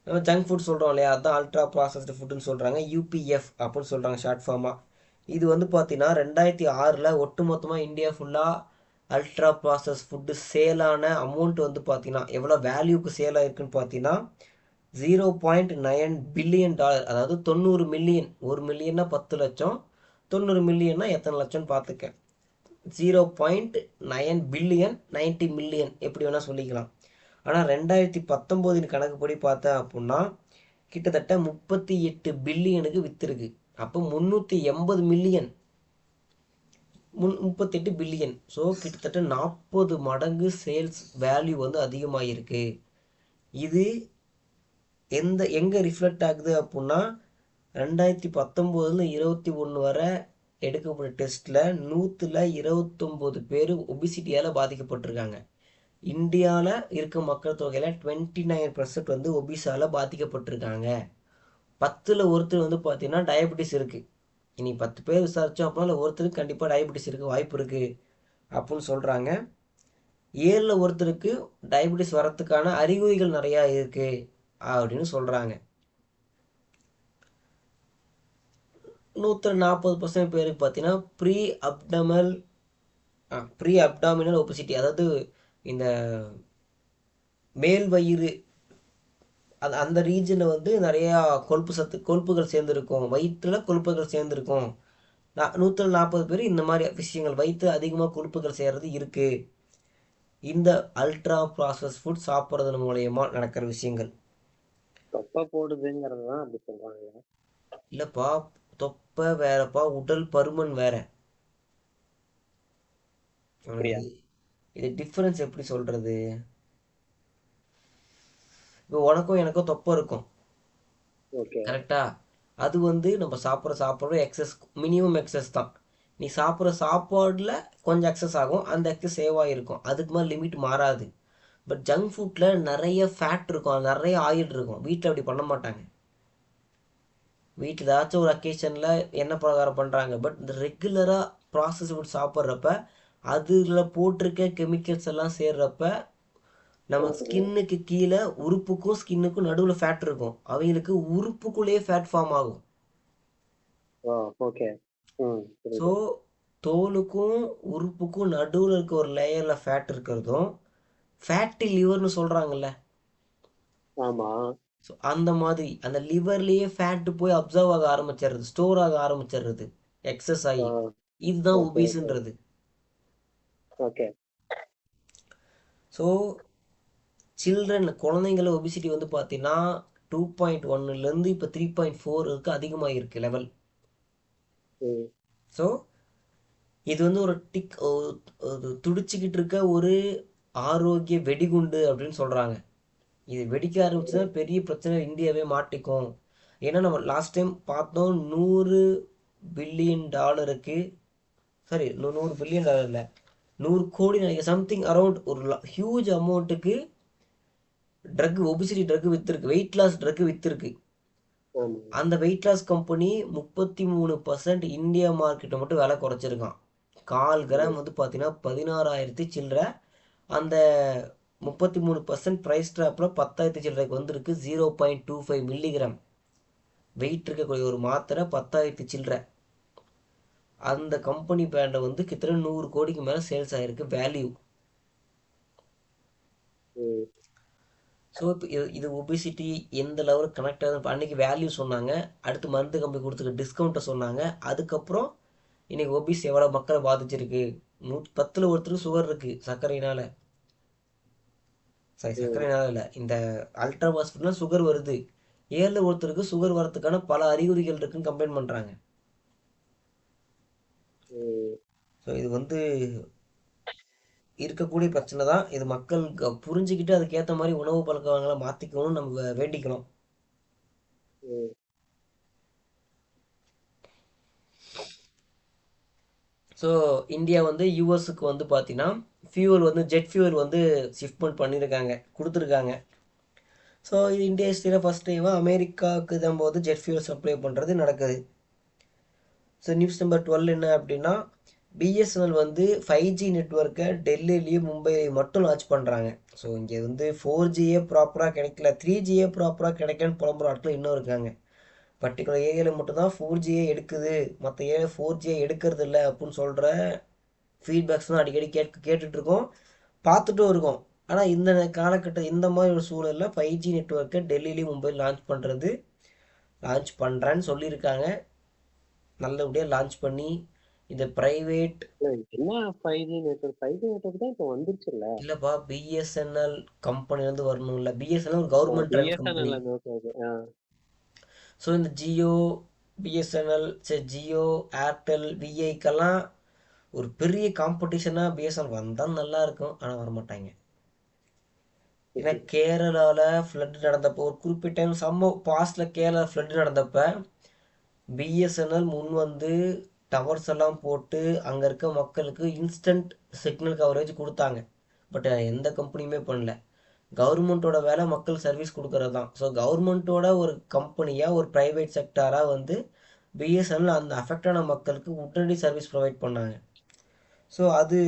நம்ம ஜங்க் ஃபுட் சொல்கிறோம் இல்லையா, அதுதான் அல்ட்ரா ப்ராசஸ்டு ஃபுட்டுன்னு சொல்கிறாங்க. யூபிஎஃப் அப்படின்னு சொல்கிறாங்க ஷார்ட் ஃபார்மாக. இது வந்து பார்த்தீங்கன்னா 2006 ஒட்டுமொத்தமாக இந்தியா ஃபுல்லாக அல்ட்ரா ப்ராசஸ் ஃபுட்டு சேலான அமௌண்ட் வந்து பார்த்தீங்கன்னா எவ்வளோ வேல்யூக்கு சேல் ஆயிருக்குன்னு பார்த்தீங்கன்னா 0.9 பில்லியன் டாலர், அதாவது 90 மில்லியன். 1 மில்லியன்னா 10 லட்சம், 90 மில்லியன்னா எத்தனை லட்சம்னு பார்த்துக்க. 0.9 பில்லியன், 90 மில்லியன் எப்படி வேணால் சொல்லிக்கலாம். ஆனால் 2019 கணக்குப்படி பார்த்தேன் அப்படின்னா கிட்டத்தட்ட 38 பில்லியனுக்கு விற்றுருக்கு. அப்போ 380 மில்லியன், 38 பில்லியன். ஸோ கிட்டத்தட்ட 40 மடங்கு சேல்ஸ் வேல்யூ வந்து அதிகமாகிருக்கு. இது எங்கே ரிஃப்ளெக்ட் ஆகுது அப்படின்னா 2019 21 வரை எடுக்கப்பட்ட டெஸ்ட்டில் 129 பேர் ஒபிசிட்டியால் பாதிக்கப்பட்டிருக்காங்க. இந்தியாவில் இருக்க மக்கள் தொகையில் 29% வந்து ஒபிசால பாதிக்கப்பட்டிருக்காங்க. 10ல் ஒருத்தர் வந்து பார்த்தீங்கன்னா டயபெட்டிஸ் இருக்குது. இனி 10 பேர் விசாரித்தோம் அப்படின்னா ஒருத்தருக்கு கண்டிப்பாக டயபெட்டிஸ் இருக்க வாய்ப்பு இருக்குது அப்படின்னு சொல்கிறாங்க. 7ல் ஒருத்தருக்கு டயபெட்டிஸ் வரத்துக்கான அறிகுறிகள் நிறையா இருக்குது அப்படின்னு சொல்கிறாங்க. 140% பேருக்கு பார்த்தீங்கன்னா ப்ரீ அப்டாமினல் ஒபிசிட்டி, அதாவது இந்த மேல் வயிறு அந்த ரீஜனில் வந்து நிறையா கொழுப்புகள் சேர்ந்துருக்கும், வயிற்றில் கொழுப்புகள் சேர்ந்துருக்கும். 140 பேர் இந்த மாதிரி விஷயங்கள், வயிற்று அதிகமாக கொழுப்புகள் சேர்றது இருக்குது. இந்த அல்ட்ரா ப்ராசஸ் ஃபுட் சாப்பிட்றது மூலயமா நடக்கிற விஷயங்கள். தொப்பை போடுதுங்கிறது தான் அப்படி சொல்றாங்க. இல்லைப்பா, தொப்பை வேறப்பா, உடல் பருமன் வேற. இது டிஃப்ரென்ஸ் எப்படி சொல்றது? இப்போ உனக்கும் எனக்கும் தொப்பை இருக்கும், கரெக்டா? அது வந்து நம்ம சாப்பிட்ற எக்ஸஸ், மினிமம் எக்ஸஸ் தான். நீ சாப்பிட்ற சாப்பாடில் கொஞ்சம் எக்ஸஸ் ஆகும், அந்த எக்ஸஸ் சேவ் ஆகிருக்கும், அதுக்கு மேலே லிமிட் மாறாது. பட் ஜங்க் ஃபுட்டில் நிறைய ஃபேட் இருக்கும், நிறைய ஆயில் இருக்கும். வீட்டில் அப்படி பண்ண மாட்டாங்க. வீட்டில் ஏதாச்சும் ஒரு அக்கேஷனில் என்ன பிரகாரம் பண்ணுறாங்க. பட் இந்த ரெகுலராக ப்ராசஸ் ஃபுட் சாப்பிட்றப்ப அதில் போட்டிருக்க கெமிக்கல்ஸ் எல்லாம் சேர்றப்ப நம்ம ஸ்கின்னுக்கு கீழே உறுப்புக்கும் ஸ்கின்னுக்கும் நடுவில் ஃபேட் இருக்கும், அவங்களுக்கு உறுப்புக்குள்ளேயே ஃபேட் ஃபார்ம் ஆகும். ஸோ தோலுக்கும் உறுப்புக்கும் நடுவில் இருக்க ஒரு லேயரில் ஃபேட் இருக்கிறதும் ஃபேட்டி லிவர்னு சொல்கிறாங்கல்ல. ஸோ அந்த மாதிரி அந்த லிவர்லேயே ஃபேட்டு போய் அப்சர்வ் ஆக ஆரம்பிச்சிடுறது, ஸ்டோர் ஆக ஆரம்பிச்சிடுறது எக்ஸஸ் ஆகி. இதுதான் ஒபீஸ்ன்றது. ஸோ சில்ட்ரன், குழந்தைங்கள ஒபிசிட்டி வந்து பார்த்தீங்கன்னா 2.1லேருந்து இப்போ 3.4 அதிகமாக இருக்குது லெவல். ஸோ இது வந்து ஒரு துடிச்சிக்கிட்டு இருக்க ஒரு ஆரோக்கிய வெடிகுண்டு அப்படின்னு சொல்கிறாங்க. இது வெடிக்க ஆரம்பிச்சுன்னா பெரிய பிரச்சனை, இந்தியாவே மாட்டிக்கும். ஏன்னா நம்ம லாஸ்ட் டைம் பார்த்தோம் 100 பில்லியன் டாலருக்கு, சாரி 100 பில்லியன் டாலர் இல்லை, 100 கோடி நினைக்க, சம்திங் அரௌண்ட் ஒரு ஹியூஜ் அமௌண்ட்டுக்கு ட்ரக், ஒபிசிட்டி ட்ரக் விற்றுருக்கு, வெயிட் லாஸ் ட்ரக் விற்றுருக்கு. அந்த வெயிட் லாஸ் கம்பெனி 33% இந்தியா மார்க்கெட்டை மட்டும் விலை குறைச்சிருக்கான். 1/4 கிராம் வந்து பார்த்தீங்கன்னா 16,000 சில்லற. அந்த 33% ப்ரைஸ் ட்ராப்பில் 10,000 சில்லறைக்கு வந்திருக்கு. 0.25 மில்லிகிராம் வெயிட் இருக்கக்கூடிய ஒரு மாத்திரை 10,000 சில்லற. அந்த கம்பெனி பிராண்டை வந்து கிட்டத்தட்ட 100 கோடிக்கு மேலே சேல்ஸ் ஆகிருக்கு வேல்யூ. ஸோ இப்போ இது ஒபிசிட்டி எந்த லெவலுக்கு கனெக்ட் ஆகுது. அன்றைக்கி வேல்யூ சொன்னாங்க, அடுத்து மருந்து கம்பெனி கொடுத்துருக்க டிஸ்கவுண்ட்டை சொன்னாங்க, அதுக்கப்புறம் இன்றைக்கி ஒபிஸ் எவ்வளோ மக்களை பாதிச்சிருக்கு. 10ல் ஒருத்தருக்கு சுகர் இருக்குது சர்க்கரையினால், சர்க்கரையினால இல்லை, இந்த அல்ட்ரா ஃபாஸ்ட் சுகர் வருது. 7ல் ஒருத்தருக்கு சுகர் வரதுக்கான பல அறிகுறிகள் இருக்குன்னு கம்ப்ளைண்ட் பண்ணுறாங்க. ஸோ இது வந்து இருக்கக்கூடிய பிரச்சனை தான். இது மக்கள் புரிஞ்சுக்கிட்டு அதுக்கேற்ற மாதிரி உணவு பழக்க வழக்கங்களை மாற்றிக்கணும்னு நம்ம வேண்டிக்கணும். ஸோ இந்தியா வந்து யூஎஸ்க்கு வந்து பார்த்தீங்கன்னா ஃபியூவல் வந்து ஜெட் ஃபியூவல் வந்து ஷிஃப்ட்மெண்ட் பண்ணியிருக்காங்க, கொடுத்துருக்காங்க. ஸோ இது இந்தியா ஹிஸ்ட்ரியில் ஃபஸ்ட் டைமாக அமெரிக்காவுக்கு தான் போது ஜெட் ஃபியூவல் சப்ளை பண்ணுறது நடக்குது. ஸோ நியூஸ் நம்பர் 12 என்ன அப்படின்னா, பிஎஸ்என்எல் வந்து 5G நெட்ஒர்க்கை டெல்லியிலையும் மும்பையிலையும் மட்டும் லான்ச் பண்ணுறாங்க. ஸோ இங்கே வந்து 4Gயே ப்ராப்பராக கிடைக்கல, 3Gயே ப்ராப்பராக கிடைக்கலன்னு புலம்புற ஆட்கள் இன்னும் இருக்காங்க. பர்டிகுலர் ஏரியாவில் மட்டும்தான் 4Gயே எடுக்குது, மற்ற ஏரியா 4Gயே எடுக்கிறது இல்லை அப்படின்னு சொல்கிற ஃபீட்பேக்ஸ் தான் அடிக்கடி கேட்டுட்டு இருக்கோம், பார்த்துட்டும் இருக்கோம். ஆனால் இந்த காலகட்டம் இந்த மாதிரி ஒரு சூழலில் 5G நெட்ஒர்க்கை டெல்லியிலையும் மும்பையில் லான்ச் பண்ணுறேன்னு சொல்லியிருக்காங்க. நல்லபடியாக லான்ச் பண்ணி இந்த ப்ரைவேட் என்ன 5G நெட்வொர்க் 5G நெட்வொர்க் தான் இப்போ வந்துருச்சுல்ல. இல்லைப்பா, பிஎஸ்என்எல் கம்பெனிலேருந்து வரணும். இல்லை, பிஎஸ்என்எல் ஒரு government run company. BSNL okay. So இந்த ஜியோ, பிஎஸ்என்எல், ஜியோ, ஏர்டெல், விஐக்கெல்லாம் ஒரு பெரிய காம்படிஷனாக பிஎஸ்என்எல் வந்தால் நல்லா இருக்கும், ஆனால் வரமாட்டாங்க. ஏன்னா கேரளாவில் ஃப்ளட் நடந்தப்போ ஒரு குறிப்பிட்ட டைம் பாஸ்டில் கேரளா ஃப்ளட் நடந்தப்போ பிஎஸ்என்எல் முன் வந்து டவர்ஸ் எல்லாம் போட்டு அங்கே இருக்க மக்களுக்கு இன்ஸ்டன்ட் சிக்னல் கவரேஜ் கொடுத்தாங்க. பட் எந்த கம்பெனியுமே பண்ணல. கவர்மெண்ட்டோட வேலை மக்கள் சர்வீஸ் கொடுக்கறது தான். ஸோ கவர்மெண்ட்டோட ஒரு கம்பெனியாக ஒரு ப்ரைவேட் செக்டாராக வந்து பிஎஸ்என்எல் அந்த அஃபெக்டான மக்களுக்கு உடனடி சர்வீஸ் ப்ரொவைட் பண்ணாங்க. ஸோ அது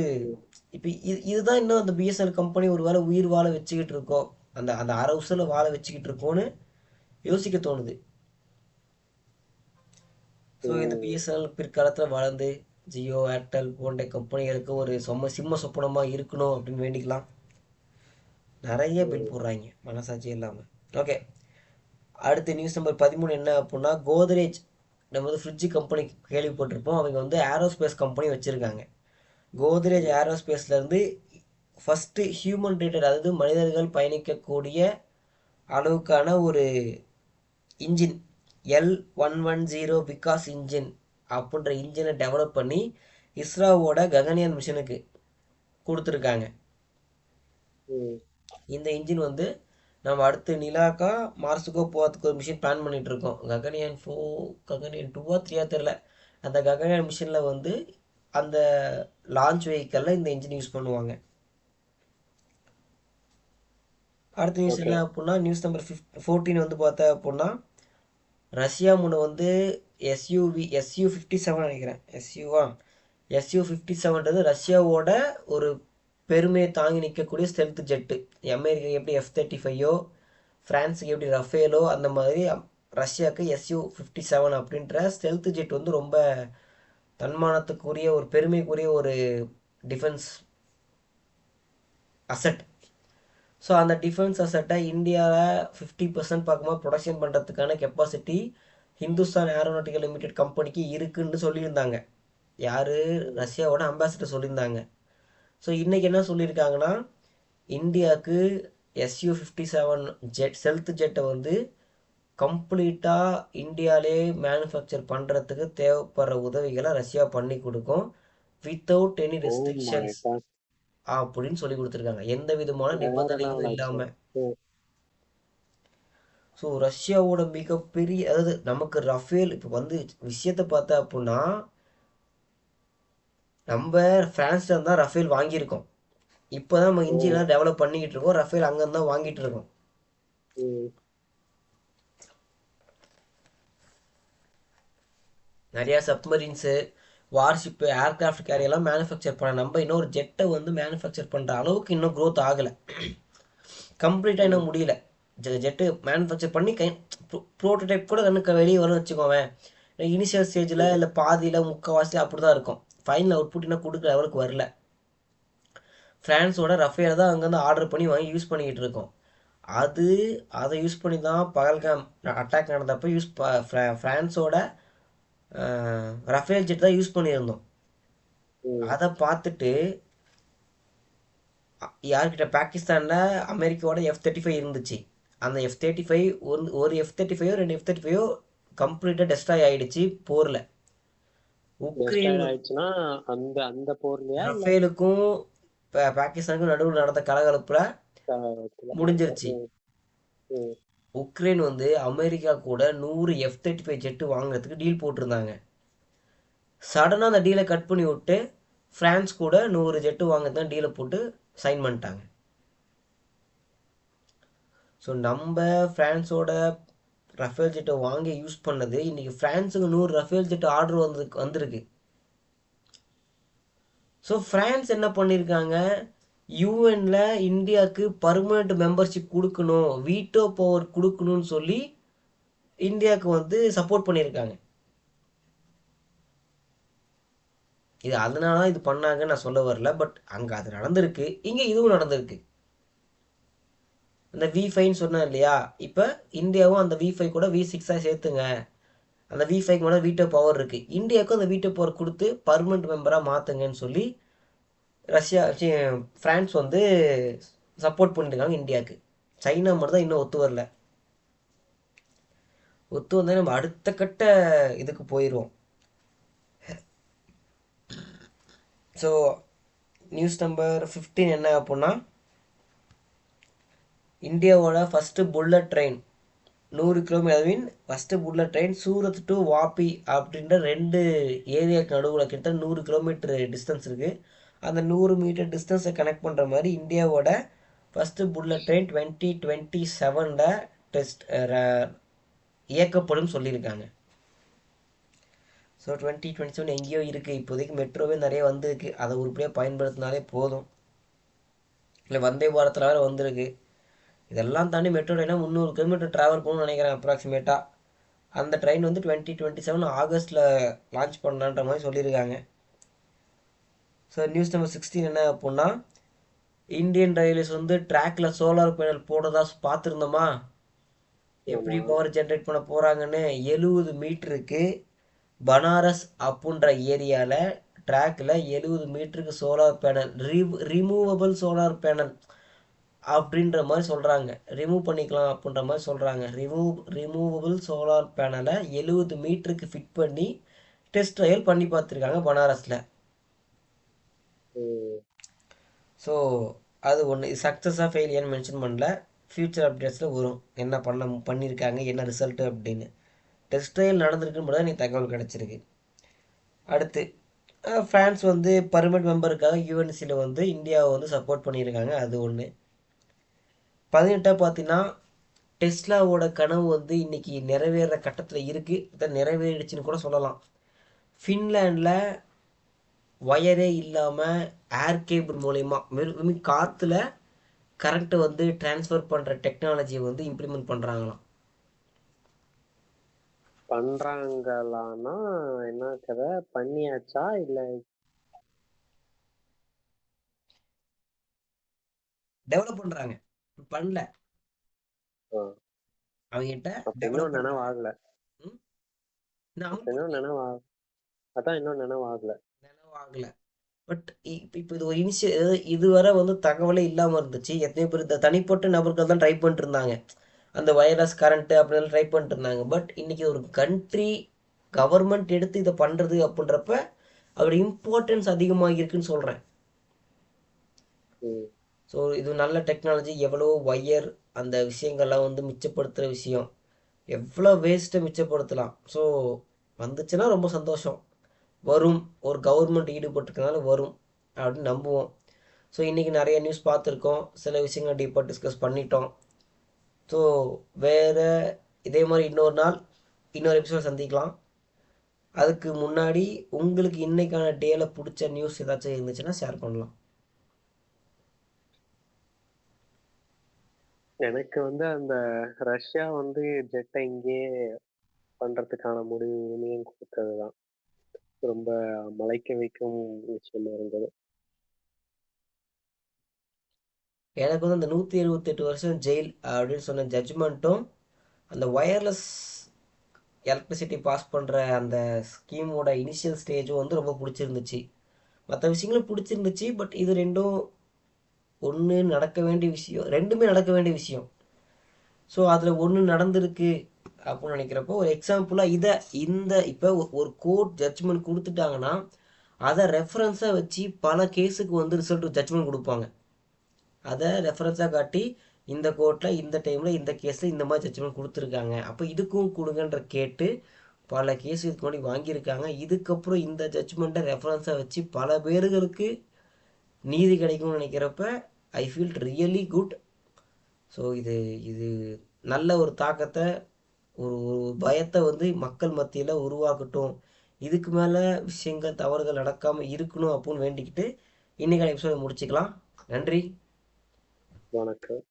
இப்போ இதுதான் இன்னும் அந்த பிஎஸ்என்எல் கம்பெனி ஒரு வேளை உயிர் வாழ வச்சுக்கிட்டு இருக்கோம், அந்த அந்த அரை உசுல வாழ வச்சுக்கிட்டு இருக்கோன்னு யோசிக்க தோணுது. ஸோ இந்த பிஎஸ்என்எல் பிற்காலத்தில் வளர்ந்து ஜியோ, ஏர்டெல் போன்ற கம்பெனிகளுக்கு ஒரு சிம்ம சொப்பனமாக இருக்கணும் அப்படின்னு வேண்டிக்கலாம். நிறைய பில் போடுறாங்க மனசாட்சி இல்லாமல். ஓகே, அடுத்து நியூஸ் நம்பர் 13 என்ன அப்படின்னா, கோத்ரேஜ் நம்ம வந்து ஃப்ரிட்ஜு கம்பெனி கேள்விப்பட்டிருப்போம். அவங்க வந்து ஏரோஸ்பேஸ் கம்பெனி வச்சுருக்காங்க. கோத்ரேஜ் ஏரோஸ்பேஸ்லேருந்து ஃபஸ்ட்டு ஹியூமன் ரேட்டட், அதாவது மனிதர்கள் பயணிக்கக்கூடிய அளவுக்கான ஒரு இன்ஜின் L110 விகாஸ் இன்ஜின் அப்படின்ற இன்ஜினை டெவலப் பண்ணி இஸ்ரோவோட ககன்யான் மிஷனுக்கு கொடுத்துருக்காங்க. இந்த இன்ஜின் வந்து நம்ம அடுத்து நிலாக்கா மார்ஸுக்கோ போகிறதுக்கு ஒரு மிஷின் பிளான் பண்ணிகிட்டு இருக்கோம். ககன்யான் 4, ககன்யான் 2 3 தெரில. அந்த ககன்யான் மிஷினில் வந்து அந்த லான்ச் வெஹிக்கலில் இந்த இன்ஜின் யூஸ் பண்ணுவாங்க. அடுத்த நியூஸ் என்ன அப்படின்னா, நியூஸ் நம்பர் 14 வந்து பார்த்தா அப்படின்னா, ரஷ்யா முன்ன வந்து SU-57 நினைக்கிறேன், SU-57ன்றது ரஷ்யாவோட ஒரு பெருமையை தாங்கி நிற்கக்கூடிய ஸ்டெல்த் ஜெட்டு. அமெரிக்கா எப்படி F-35ஓ, ஃப்ரான்ஸுக்கு எப்படி ரஃபேலோ, அந்த மாதிரி ரஷ்யாவுக்கு SU-57 அப்படின்ற ஸ்டெல்த் ஜெட் வந்து ரொம்ப தன்மானத்துக்குரிய ஒரு பெருமைக்குரிய ஒரு டிஃபென்ஸ் அசட். ஸோ அந்த டிஃபென்ஸ் அசட்டை இந்தியாவில் 50% பார்க்கும்போது ப்ரொடக்ஷன் பண்ணுறதுக்கான கெப்பாசிட்டி ஹிந்துஸ்தான் ஏரோநாட்டிக்கல் லிமிடெட் கம்பெனிக்கு இருக்குன்னு சொல்லியிருந்தாங்க. யார்? ரஷ்யாவோட அம்பாசிடர் சொல்லியிருந்தாங்க. ஸோ இன்றைக்கி என்ன சொல்லியிருக்காங்கன்னா, இந்தியாவுக்கு SU-57 ஸ்டெல்த் ஜெட்டை வந்து கம்ப்ளீட்டாக இந்தியாவிலே மேனுஃபேக்சர் பண்ணுறதுக்கு தேவைப்படுற உதவிகளை ரஷ்யா பண்ணி கொடுக்கும் வித்தவுட் எனி ரெஸ்ட்ரிக்ஷன்ஸ் அப்படின்னு சொல்லி கொடுத்துருக்காங்க, எந்த விதமான நிபந்தனையும் இல்லாமல். ஸோ ரஷ்யாவோட மிகப்பெரிய, அதாவது நமக்கு ரஃபேல் இப்போ வந்து விஷயத்தை பார்த்தா அப்படின்னா, நம்ம ஃப்ரான்ஸ்ல தான் ரஃபேல் வாங்கியிருக்கோம். இப்போ தான் நம்ம இன்ஜின்லாம் டெவலப் பண்ணிக்கிட்டு இருக்கோம், ரஃபேல் அங்கேருந்து தான் வாங்கிட்டு இருக்கோம். நிறையா சப்மரீன்ஸு, வார்ஷிப்பு, ஏர்கிராஃப்ட் கேரியெல்லாம் மேனுஃபேக்சர் பண்ண நம்ம இன்னொரு ஜெட்டை வந்து மேனுஃபேக்சர் பண்ணுற அளவுக்கு இன்னும் க்ரோத் ஆகலை, கம்ப்ளீட்டாக இன்னும் முடியல. ஜெட்டு மேனுஃபேக்சர் பண்ணி ப்ரோட்டோடைப் கூட கண்ணுக்கு வெளியே வரும்னு வச்சுக்கோவேன். இனிஷியல் ஸ்டேஜில் இல்லை பாதியில் முக்கால்வாசியில் அப்படி தான் இருக்கும். ஃபைனல் அவுட்புட் இன்னும் கொடுக்குற லெவலுக்கு வரல. ஃப்ரான்ஸோட ரஃபேலை தான் அங்கேருந்து ஆர்டர் பண்ணி வாங்கி யூஸ் பண்ணிக்கிட்டு இருக்கோம். அதை யூஸ் பண்ணி தான் பகல்காம் அட்டாக் நடந்தப்போ ஃப்ரான்ஸோட ரஃபேல் ஜெட் தான் யூஸ் பண்ணியிருந்தோம். அதை பார்த்துட்டு யார்கிட்ட, பாகிஸ்தானில் அமெரிக்காவோட F-35 இருந்துச்சு. அந்த F-35 ஒரு F-35 2 F-35 கம்ப்ளீட்டாக டெஸ்ட்ராய் ஆகிடுச்சு போரில். உக்ரைன் அந்த போர்லையா ரஃபேலுக்கும் பாகிஸ்தானுக்கும் நடுவில் நடந்த கலகலப்பில் முடிஞ்சிருச்சு. உக்ரைன் வந்து அமெரிக்கா கூட 100 F-35 ஜெட்டு வாங்குறதுக்கு டீல் போட்டிருந்தாங்க. சடனாக அந்த டீலை கட் பண்ணி விட்டு ஃப்ரான்ஸ் கூட 100 ஜெட்டு வாங்கிறதுக்கு டீலை போட்டு சைன் பண்ணிட்டாங்க. ஸோ நம்ம ஃப்ரான்ஸோட ரஃபேல் ஜெட்டை வாங்கி யூஸ் பண்ணது, இன்றைக்கி ஃப்ரான்ஸுக்கு 100 ரஃபேல் ஜெட்டு ஆர்டர் வந்திருக்கு. ஸோ ஃப்ரான்ஸ் என்ன பண்ணியிருக்காங்க, யூஎனில் இந்தியாவுக்கு பர்மனெண்ட் மெம்பர்ஷிப் கொடுக்கணும், வீட்டோ பவர் கொடுக்கணும்னு சொல்லி இந்தியாவுக்கு வந்து சப்போர்ட் பண்ணியிருக்காங்க. இது அதனால தான் இது பண்ணாங்கன்னு நான் சொல்ல வரல. பட் அங்கே அது நடந்திருக்கு, இங்கே இதுவும் நடந்திருக்கு. அந்த V5ன்னு சொன்னேன் இல்லையா, இப்போ இந்தியாவும் அந்த V5 கூட V6 சேர்த்துங்க. அந்த V5 மேலே வீட்டோ பவர் இருக்குது, இந்தியாவுக்கும் அந்த வீட்டோ பவர் கொடுத்து பர்மனெண்ட் மெம்பராக மாற்றுங்கன்னு சொல்லி ரஷ்யா ஃப்ரான்ஸ் வந்து சப்போர்ட் பண்ணிருக்காங்க இந்தியாவுக்கு. சைனா மட்டும் தான் இன்னும் ஒத்து வரல. ஒத்து வந்தால் நம்ம அடுத்த கட்ட இதுக்கு போயிடுவோம். ஸோ நியூஸ் நம்பர் 15 என்ன அப்படின்னா, இந்தியாவோட first bullet train 100 kilometre mean first bullet train Surat to Vapi அப்படின்ற 2 ஏரியாவுக்கு நடுவில் கிட்ட 100 கிலோமீட்டர் டிஸ்டன்ஸ் இருக்குது. அந்த 100 மீட்டர் டிஸ்டன்ஸை கனெக்ட் பண்ணுற மாதிரி இந்தியாவோட ஃபஸ்ட்டு புல்லட் ட்ரெயின் 2027 டெஸ்ட் இயக்கப்படும் சொல்லியிருக்காங்க. ஸோ 2027 எங்கேயோ இருக்குது. இப்போதைக்கு மெட்ரோவே நிறைய வந்திருக்கு, அதை உருப்படியாக பயன்படுத்தினாலே போதும். இல்லை வந்தே பாரத்தில் வேறு வந்திருக்கு. இதெல்லாம் தாண்டி மெட்ரோ ட்ரெயினாக 300 கிலோமீட்டர் ட்ராவல் பண்ணணும்னு நினைக்கிறேன் அப்ராக்சிமேட்டாக. அந்த ட்ரெயின் வந்து 2027 ஆகஸ்ட்டில் லான்ச் பண்ணலான்ற மாதிரி சொல்லியிருக்காங்க. ஸோ நியூஸ் நம்பர் 16 என்ன அப்படின்னா, இந்தியன் ரயில்வேஸ் வந்து ட்ராக்கில் சோலார் பேனல் போடுறதா பார்த்துருந்தோமா, எப்படி பவர் ஜென்ரேட் பண்ண போகிறாங்கன்னு. 70 மீட்டருக்கு பனாரஸ் அப்படின்ற ஏரியாவில் ட்ராக்கில் 70 மீட்டருக்கு solar panel, removable solar panel அப்படின்ற மாதிரி சொல்கிறாங்க. ரிமூவ் பண்ணிக்கலாம் அப்படின்ற மாதிரி சொல்கிறாங்க. ரிமூவபிள் சோலார் பேனலை 70 மீட்டருக்கு ஃபிட் பண்ணி டெஸ்ட் ட்ரையல் பண்ணி பார்த்துருக்காங்க பனாரஸில். ஸோ அது ஒன்று சக்ஸஸாக ஃபெயிலியர்னு மென்ஷன் பண்ணல. ஃப்யூச்சர் அப்டேட்ஸில் வரும் என்ன பண்ணியிருக்காங்க, என்ன ரிசல்ட்டு அப்படின்னு. டெஸ்ட் ட்ரையல் நடந்திருக்குன்னு மட்டும் தான் எனக்கு தகவல் கிடச்சிருக்கு. அடுத்து ஃப்ரான்ஸ் வந்து பர்மனெண்ட் மெம்பருக்காக யூஎன்சியில் வந்து இந்தியாவை வந்து சப்போர்ட் பண்ணியிருக்காங்க. அது ஒன்று. 18 பார்த்தீங்கன்னா, டெஸ்லாவோட கனவு வந்து இன்னைக்கு நிறைவேற கட்டத்தில் இருக்குது. இதை நிறைவேறிடுச்சுன்னு கூட சொல்லலாம். ஃபின்லாண்டில் ஒயரே இல்லாமல் ஏர் கேபிள் மூலயமா வெறும் காற்றுல கரண்ட்டை வந்து டிரான்ஸ்ஃபர் பண்ணுற டெக்னாலஜியை வந்து இம்ப்ளிமெண்ட் பண்ணுறாங்களாம். பண்றாங்களான்னா என்ன கதை, பண்ணியாச்சா இல்லை டெவலப் பண்ணுறாங்க, பண்ணல அவங்ககிட்ட டெவலப் இன்னும் நினைவாகல. இன்னும் நினைவாகல. பட் இப்போ இது ஒரு இதுவரை வந்து தகவலே இல்லாமல் இருந்துச்சு. எத்தனை பேர் இந்த தனிப்பட்ட நபர்கள் தான் ட்ரை பண்ணிட்டு இருந்தாங்க, அந்த வயர்லெஸ் கரண்ட்டு அப்படிலாம் ட்ரை பண்ணிட்டு இருந்தாங்க. பட் இன்னைக்கு ஒரு கண்ட்ரி கவர்மெண்ட் எடுத்து இதை பண்ணுறது அப்படின்றப்ப அதோட இம்பார்ட்டன்ஸ் அதிகமாக இருக்குன்னு சொல்கிறேன். ஸோ இது நல்ல டெக்னாலஜி. எவ்வளோ ஒயர் அந்த விஷயங்கள்லாம் வந்து மிச்சப்படுத்துகிற விஷயம், எவ்வளோ வேஸ்ட்டை மிச்சப்படுத்தலாம். ஸோ வந்துச்சுன்னா ரொம்ப சந்தோஷம். வரும், ஒரு கவர்மெண்ட் ஈடுபட்டுருக்கனால வரும் அப்படின்னு நம்புவோம். ஸோ இன்றைக்கி நிறைய நியூஸ் பார்த்துருக்கோம், சில விஷயங்கள் டீப்பாக டிஸ்கஸ் பண்ணிட்டோம். ஸோ வேறு இதே மாதிரி இன்னொரு நாள் இன்னொரு எபிசோட் சந்திக்கலாம். அதுக்கு முன்னாடி உங்களுக்கு இன்னைக்கான டேல பிடிச்ச நியூஸ் ஏதாச்சும் இருந்துச்சுன்னா ஷேர் பண்ணலாம். எனக்கு வந்து அந்த ரஷ்யா வந்து ஜெட்டை இங்கே பண்றதுக்கான முடிவையும் கொடுத்ததுதான் ரொம்ப மலைக்க வைக்கும் விஷயமா இருந்தது. எனக்கு வந்து அந்த 178 வருஷம் ஜெயில் அப்படின்னு சொன்ன ஜட்ஜ்மெண்ட்டும், அந்த ஒயர்லெஸ் எலக்ட்ரிசிட்டி பாஸ் பண்ணுற அந்த ஸ்கீமோட இனிஷியல் ஸ்டேஜும் வந்து ரொம்ப பிடிச்சிருந்துச்சு. மற்ற விஷயங்களும் பிடிச்சிருந்துச்சு. பட் இது ரெண்டும் ஒன்று நடக்க வேண்டிய விஷயம், ரெண்டுமே நடக்க வேண்டிய விஷயம். ஸோ அதில் ஒன்று நடந்திருக்கு அப்படின்னு நினைக்கிறப்போ, ஒரு எக்ஸாம்பிளாக இப்போ ஒரு கோர்ட் ஜட்ஜ்மெண்ட் கொடுத்துட்டாங்கன்னா அதை ரெஃபரன்ஸாக வச்சு பல கேஸுக்கு வந்து ரிசல்ட் ஜட்ஜ்மெண்ட் கொடுப்பாங்க. அதை ரெஃபரன்ஸாக காட்டி இந்த கோர்ட்டில் இந்த டைமில் இந்த கேஸில் இந்த மாதிரி ஜட்ஜ்மெண்ட் கொடுத்துருக்காங்க, அப்போ இதுக்கும் கொடுங்கன்ற கேட்டு பல கேஸ் இதுக்கு முன்னாடி வாங்கியிருக்காங்க. இதுக்கப்புறம் இந்த ஜட்ஜ்மெண்ட்டை ரெஃபரன்ஸாக வச்சு பல பேர்களுக்கு நீதி கிடைக்கும்னு நினைக்கிறப்ப I feel really good. So இது இது நல்ல ஒரு தாக்கத்தை, ஒரு பயத்தை வந்து மக்கள் மத்தியில் உருவாக்கட்டும். இதுக்கு மேலே விஷயங்கள் தவறுகள் நடக்காமல் இருக்கணும் அப்படின்னு வேண்டிக்கிட்டு இன்றைக்கான எபிசோட முடிச்சுக்கலாம். நன்றி, வணக்கம்.